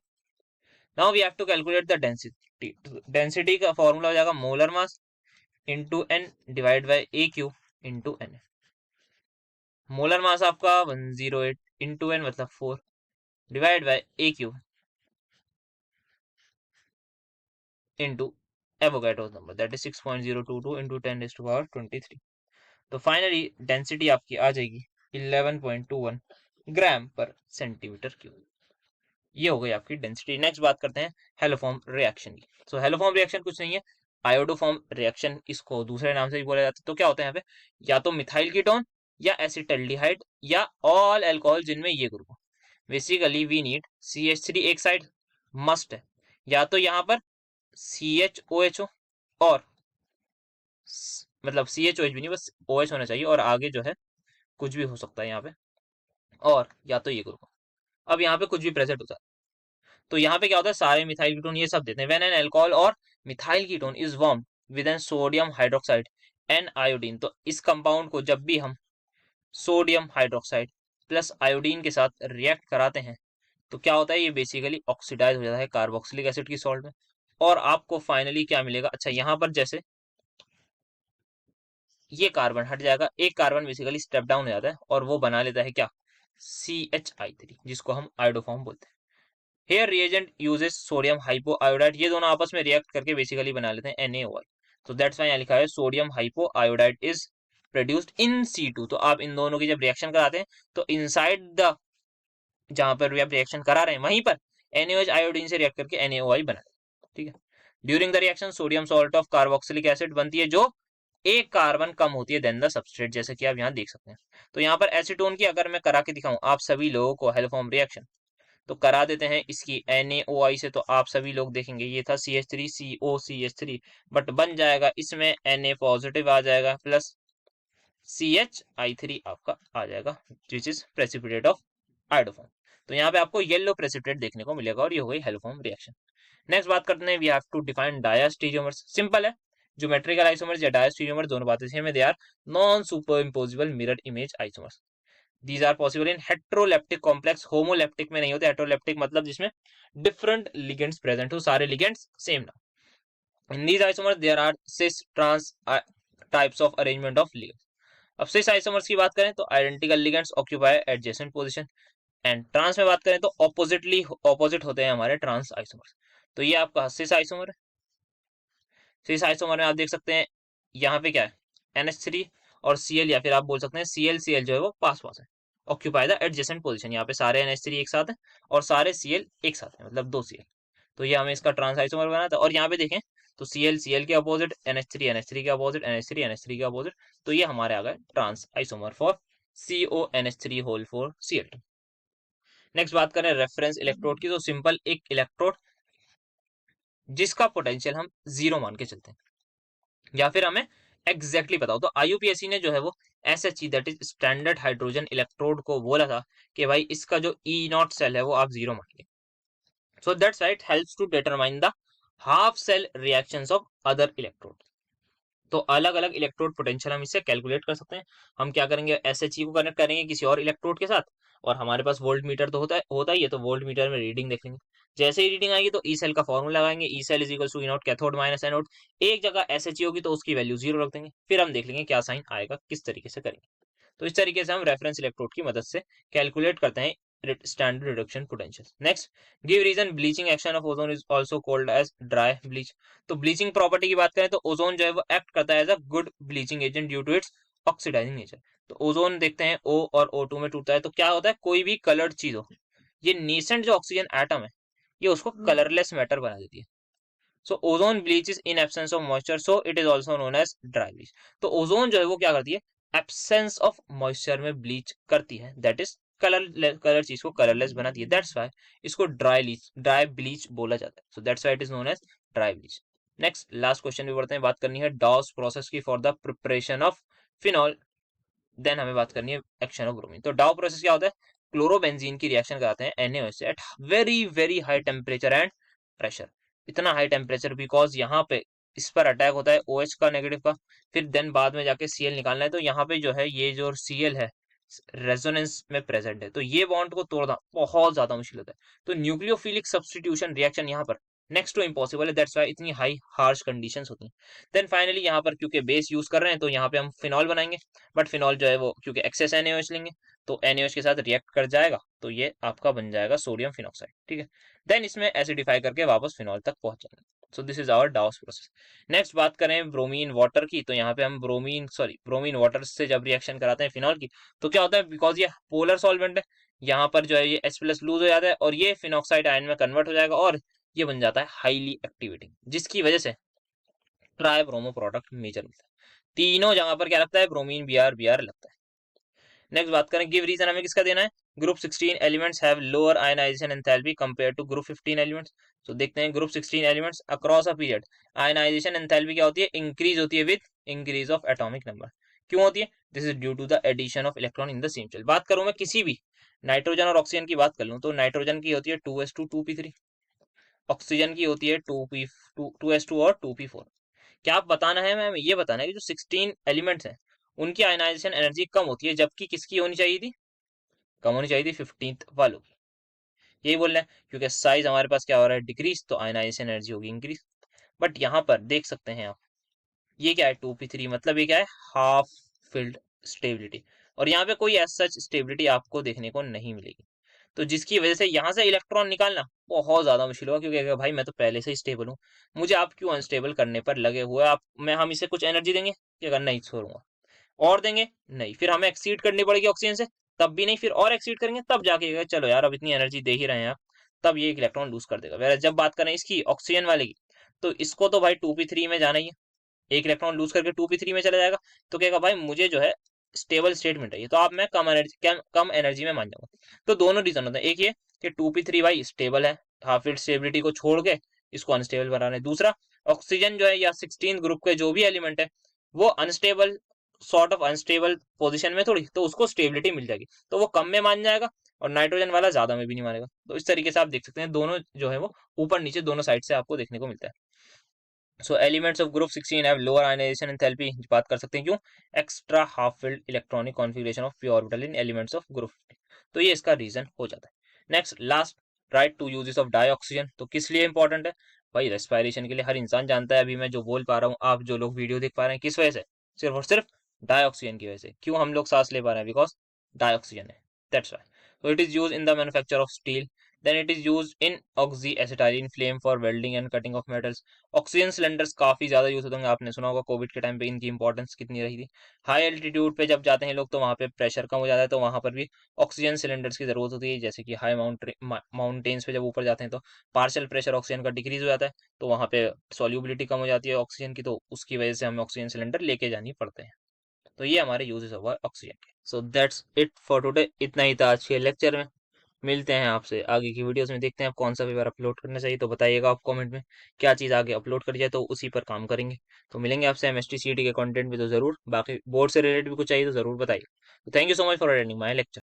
[SPEAKER 1] Now we have to calculate the density. Density का फॉर्मूला हो जाएगा molar mass into N divide by a cube into N. Molar mass आपका 108 into N मतलब 4 divide by a cube into Avogadro's number that is 6.022 into 10⁻23. तो finally density आपकी आ जाएगी 11.21 ग्राम पर centimetre cube. ये हो गई आपकी डेंसिटी. नेक्स्ट बात करते हैं हेलोफॉर्म रिएक्शन की. सो हेलोफॉर्म रिएक्शन कुछ नहीं है, आयोडोफॉर्म रिएक्शन इसको दूसरे नाम से भी बोला जाता है. तो क्या होता है यहाँ पे, या तो मिथाइल कीटोन या एसिटल्डिहाइड या ऑल अल्कोहल जिनमें ये ग्रुप हो. बेसिकली वी नीड CH3 एक साइड मस्ट है, या तो यहाँ पर CHOH और मतलब CHOH भी नहीं, बस OH होना चाहिए और आगे जो है कुछ भी हो सकता है यहाँ पे, और या तो ये ग्रुप. अब यहाँ पे कुछ भी प्रेजेंट होता है तो यहाँ पे क्या होता है, सारे मिथाइल कीटोन ये सब देते हैं. व्हेन एन अल्कोहल और methyl ketone is warmed with an sodium hydroxide and iodine. तो इस कंपाउंड को जब भी हम सोडियम हाइड्रोक्साइड प्लस आयोडीन के साथ रिएक्ट कराते हैं तो क्या होता है, ये बेसिकली ऑक्सीडाइज हो जाता है कार्बोक्सिलिक एसिड की सॉल्ट में. और आपको फाइनली क्या मिलेगा, अच्छा यहाँ पर जैसे ये कार्बन हट जाएगा, एक कार्बन बेसिकली स्टेप डाउन हो जाता है और वो बना लेता है क्या, CHI3, जिसको हम आयोडोफॉर्म बोलते हैं. Here reagent uses sodium hypoiodide. ये दोनों आपस में रिएक्ट करके बेसिकली बना लेते हैं NaOI. तो दैट्स व्हाई यहाँ लिखा है sodium hypoiodide is produced in C2. तो आप इन दोनों की जब रिएक्शन कराते हैं तो इनसाइड द जहां पर भी आप रिएक्शन करा रहे हैं वहीं पर NaOH आयोडीन से रिएक्ट करके NaOI बना. ठीक है. During the reaction sodium salt of carboxylic acid बनती है जो एक कार्बन कम होती है देन द सबस्ट्रेट, जैसे कि आप यहाँ देख सकते हैं. तो यहाँ पर एसीटोन की अगर मैं करा के दिखाऊं आप सभी लोगों को हेलोफॉर्म रिएक्शन, तो करा देते हैं इसकी NaOI से. तो आप सभी लोग देखेंगे ये था CH3COCH3, बट बन जाएगा इसमें Na पॉजिटिव आ जाएगा प्लस CHI3 आपका आ जाएगा which is precipitate of iodoform. तो यहाँ पे आपको येलो प्रेसिपिटेट देखने को मिलेगा और ये हो गई हेलोफॉर्म रिएक्शन. नेक्स्ट बात करते हैं, we have to define diastereomers. Simple है, ज्योमेट्रिकल आइसोमर्स या डायस्टीरियोमर्स दोनों बातें सेम है. They are non super impossible mirror image isomers. These are possible in heteroleptic complex. homoleptic में नहीं होते. heteroleptic मतलब जिसमें different ligands present हो, सारे ligands same ना. In these isomers there are cis trans types of arrangement of ligands. अब cis isomers की बात करें तो identical ligands occupy adjacent position, and trans में बात करें तो opposite होते हैं हमारे trans isomers. तो ये आपका cis isomer है. cis isomer में आप देख सकते हैं यहाँ पे क्या है, NH3 और Cl, या फिर आप बोल सकते हैं Cl जो है वो पास है. Occupy the adjacent position. यहाँ पे सारे NH3 एक साथ हैं और सारे Cl एक साथ हैं, मतलब 2 Cl. तो ये हमें इसका ट्रांस आइसोमर बनाना था. और यहाँ पे देखें तो Cl के अपोजिट, NH3 के अपोजिट, NH3 के अपोजिट. तो ये हमारे आ गए trans isomer for CONH3 whole for Cl2. Next बात करें रेफरेंस इलेक्ट्रोड की. तो सिंपल एक इलेक्ट्रोड जिसका पोटेंशियल हम 0 मान के चलते हैं या फिर हमें एग्जैक्टली बताओ. तो IUPAC ने जो है वो SHE that is standard hydrogen electrode को बोला था कि भाई इसका जो E0 सेल है वो आप 0 मानिए. So that's why it helps to determine the half cell reactions of other electrode. तो अलग अलग इलेक्ट्रोड पोटेंशियल हम इससे कैलकुलेट कर सकते हैं. हम क्या करेंगे, SHE को कनेक्ट करेंगे किसी और इलेक्ट्रोड के साथ, और हमारे पास वोल्ट मीटर तो होता ही है. तो वोल्ट मीटर में रीडिंग देख लेंगे. जैसे ही रीडिंग आएगी तो ई सेल का फॉर्मूला लगाएंगे. E cell is equal to E0 cathode minus anode. एक जगह SHE होगी तो उसकी वैल्यू 0 रख देंगे. फिर हम देख लेंगे क्या साइन आएगा, किस तरीके से करेंगे. तो इस तरीके से हम रेफरेंस इलेक्ट्रोड की मदद से कैलकुलेट करते हैं standard reduction potential. Next, give reason bleaching action of ozone is also called as dry bleach. तो ब्लीचिंग प्रॉपर्टी की बात करें तो ओजोन जो है वो एक्ट करता है as a good bleaching agent due to its oxidising nature. तो ओजोन देखते हैं O और O2 में टूटता है. तो क्या होता है, कोई भी कलर्ड चीज हो, ये नेसेंट जो ऑक्सीजन एटम है ये उसको कलरलेस मैटर बना देती है. So ozone bleaches in absence of moisture, so it is also known as dry bleach. तो ओजोन जो है वो क्या करती है, एब्सेंस ऑफ मॉइस्चर में ब्लीच करती है, दैट इज कलर चीज को कलरलेस बना दिया, दैट्स वाई इसको ड्राई ब्लीच बोला जाता है। So that's why it is known as dry bleach. Next last question भी बढ़ते हैं, बात करनी है डॉस प्रोसेस की for the preparation of phenol, then हमें बात करनी है एक्शन ऑफ ब्रोमीन। तो डाउ प्रोसेस क्या होता है, क्लोरोबेंजीन की रिएक्शन कराते हैं NaOH से at very very high temperature and pressure. इतना हाई टेम्परेचर बिकॉज यहाँ पे इस पर अटैक होता है OH का नेगेटिव का, फिर देन बाद में जाके Cl निकालना है, तो यहाँ पे जो है ये जो Cl है रेजोनेंस में प्रेजेंट है, तो ये बॉन्ड को तोड़ना बहुत ज्यादा मुश्किल होता है। तो न्यूक्लियोफिलिक सब्सटीट्यूशन रिएक्शन यहाँ पर नेक्स्ट टू इम्पॉसिबल है, दैट्स वाई इतनी हाई हार्श कंडीशंस होती हैं। देन फाइनली यहाँ पर क्योंकि बेस यूज कर रहे हैं तो यहाँ पे हम फिनॉल बनाएंगे, बट फिनॉल जो है वो क्योंकि एक्सेस NaOH लेंगे तो NaOH के साथ रिएक्ट कर जाएगा, तो ये आपका बन जाएगा सोडियम फिनॉक्साइड, ठीक है। देन इसमें एसिडिफाई करके वापस फिनॉल तक पहुंच जाएंगे। So this is our Dow's process. Next बात करें ब्रोमीन वाटर की, तो यहाँ पे हम ब्रोमीन वाटर से जब रिएक्शन कराते हैं फिनॉल की, तो क्या होता है, बिकॉज ये पोलर सॉल्वेंट है, यहाँ पर जो है ये H+ लूज हो जाता है और ये फिनॉक्साइड आयन में कन्वर्ट हो जाएगा और ये बन जाता है हाईली एक्टिवेटिंग, जिसकी वजह से ट्राई ब्रोमो प्रोडक्ट मेजर मिलता है। तीनों जगह पर क्या लगता है, ब्रोमीन Br लगता है। नेक्स्ट बात करें गिव रीजन, हमें किसका देना है, group 16 elements have lower ionisation enthalpy compare to group 15 elements. तो देखते हैं group 16 elements across a period ionisation enthalpy क्या होती है, इंक्रीज होती है with increase of atomic number. क्यों होती है, this is due to the addition of electron in the same shell. बात करूं मैं किसी भी नाइट्रोजन और ऑक्सीजन की बात कर लूं, तो नाइट्रोजन की होती है 2s2 2p3, ऑक्सीजन की होती है 2s2 और 2p4। क्या आप बताना है, मैम ये बताना है कि जो 16 एलिमेंट्स हैं उनकी आयनाइजेशन एनर्जी कम होती है, जबकि किसकी होनी चाहिए थी, कम होनी चाहिए थी 15th वालों की। यही बोल रहे हैं, क्योंकि साइज हमारे पास क्या हो रहा है डिक्रीज, तो आयनाइजेशन एनर्जी होगी इंक्रीज। बट यहाँ पर देख सकते हैं आप, ये क्या है 2p3, मतलब ये क्या है, हाफ फिल्ड स्टेबिलिटी, और यहाँ पे कोई एज सच स्टेबिलिटी आपको देखने को नहीं मिलेगी, तो जिसकी वजह से यहाँ से इलेक्ट्रॉन निकालना बहुत ज्यादा मुश्किल होगा, क्योंकि अगर भाई मैं तो पहले से ही स्टेबल हूँ, मुझे आप क्यों अनस्टेबल करने पर लगे हुए आप, मैं हम इसे कुछ एनर्जी देंगे कि अगर नहीं छोड़ूंगा, और देंगे नहीं, फिर हमें एक्सीड करनी पड़ेगी ऑक्सीजन से, तब भी नहीं, फिर और एक्सीड करेंगे तब जाके चलो यार अब इतनी एनर्जी दे ही रहे हैं आप, तब ये एक इलेक्ट्रॉन लूज कर देगा। वैसे जब बात करें इसकी ऑक्सीजन वाले की, तो इसको तो भाई 2p3 में जाना ही है, एक इलेक्ट्रॉन लूज करके 2p3 में चला जाएगा, तो कहेगा भाई मुझे जो है स्टेबल स्टेट में चाहिए, तो आप मैं कम एनर्जी में मान जाऊंगा। तो दोनों रीजन होते हैं, एक ये कि 2p3 भाई स्टेबल है, हाफ फिल्ड स्टेबिलिटी को छोड़ के इसको अनस्टेबल बना रहे हैं। दूसरा, ऑक्सीजन जो है या 16 ग्रुप के जो भी एलिमेंट है वो unstable, sort of unstable position में थोड़ी, तो उसको स्टेबिलिटी मिल जाएगी, तो वो कम में मान जाएगा, और नाइट्रोजन वाला ज्यादा में भी नहीं मानेगा। तो इस तरीके से आप देख सकते हैं दोनों जो है वो ऊपर नीचे दोनों साइड से आपको देखने को मिलता है। So elements of group 16 have lower ionisation enthalpy, बात कर सकते हैं क्यों, extra half filled electronic configuration of p orbital in elements of group 15, तो ये इसका रीजन हो जाता है। Next last, write two uses of dioxygen, तो किस लिए इंपॉर्टेंट है भाई, रेस्पिरेशन के लिए। हर इंसान जानता है, अभी मैं जो बोल पा रहा हूँ, आप जो लोग वीडियो देख पा रहे हैं, किस वजह से, सिर्फ और सिर्फ डाइऑक्सीजन की वजह से। क्यों हम लोग सांस ले पा रहे हैं, बिकॉज डाइऑक्सीजन है, that's why. So it is used in the manufacture of steel. Then it is used in oxyacetylene flame for welding and cutting of metals. Oxygen cylinders काफी ज्यादा यूज होते होंगे, आपने सुना होगा कोविड के टाइम पे इनकी इंपॉर्टेंस कितनी रही थी। हाई एल्टीट्यूड पे जब जाते हैं लोग, तो वहाँ पे प्रेशर कम हो जाता है, तो वहाँ पर भी ऑक्सीजन सिलेंडर्स की जरूरत होती है। जैसे कि हाई माउंटेन्स पे जब ऊपर जाते हैं तो पार्शियल प्रेशर ऑक्सीजन का डिक्रीज हो जाता है, तो वहाँ पे सॉल्युबिलिटी कम हो जाती है ऑक्सीजन की, तो उसकी वजह से हमें ऑक्सीजन सिलेंडर लेके जानी पड़ते हैं। तो ये हमारे यूजेस हुआ ऑक्सीजन के। So that's it for today, इतना ही था आज के लेक्चर में। मिलते हैं आपसे आगे की वीडियोस में, देखते हैं आप कौन सा पेपर अपलोड करना चाहिए, तो बताइएगा आप कमेंट में क्या चीज़ आगे अपलोड करी जाए, तो उसी पर काम करेंगे। तो मिलेंगे आपसे एमएसटी सीटी के कंटेंट भी, तो जरूर बाकी बोर्ड से रिलेटेड भी कुछ चाहिए तो जरूर बताइए। तो thank you so much for attending my lecture.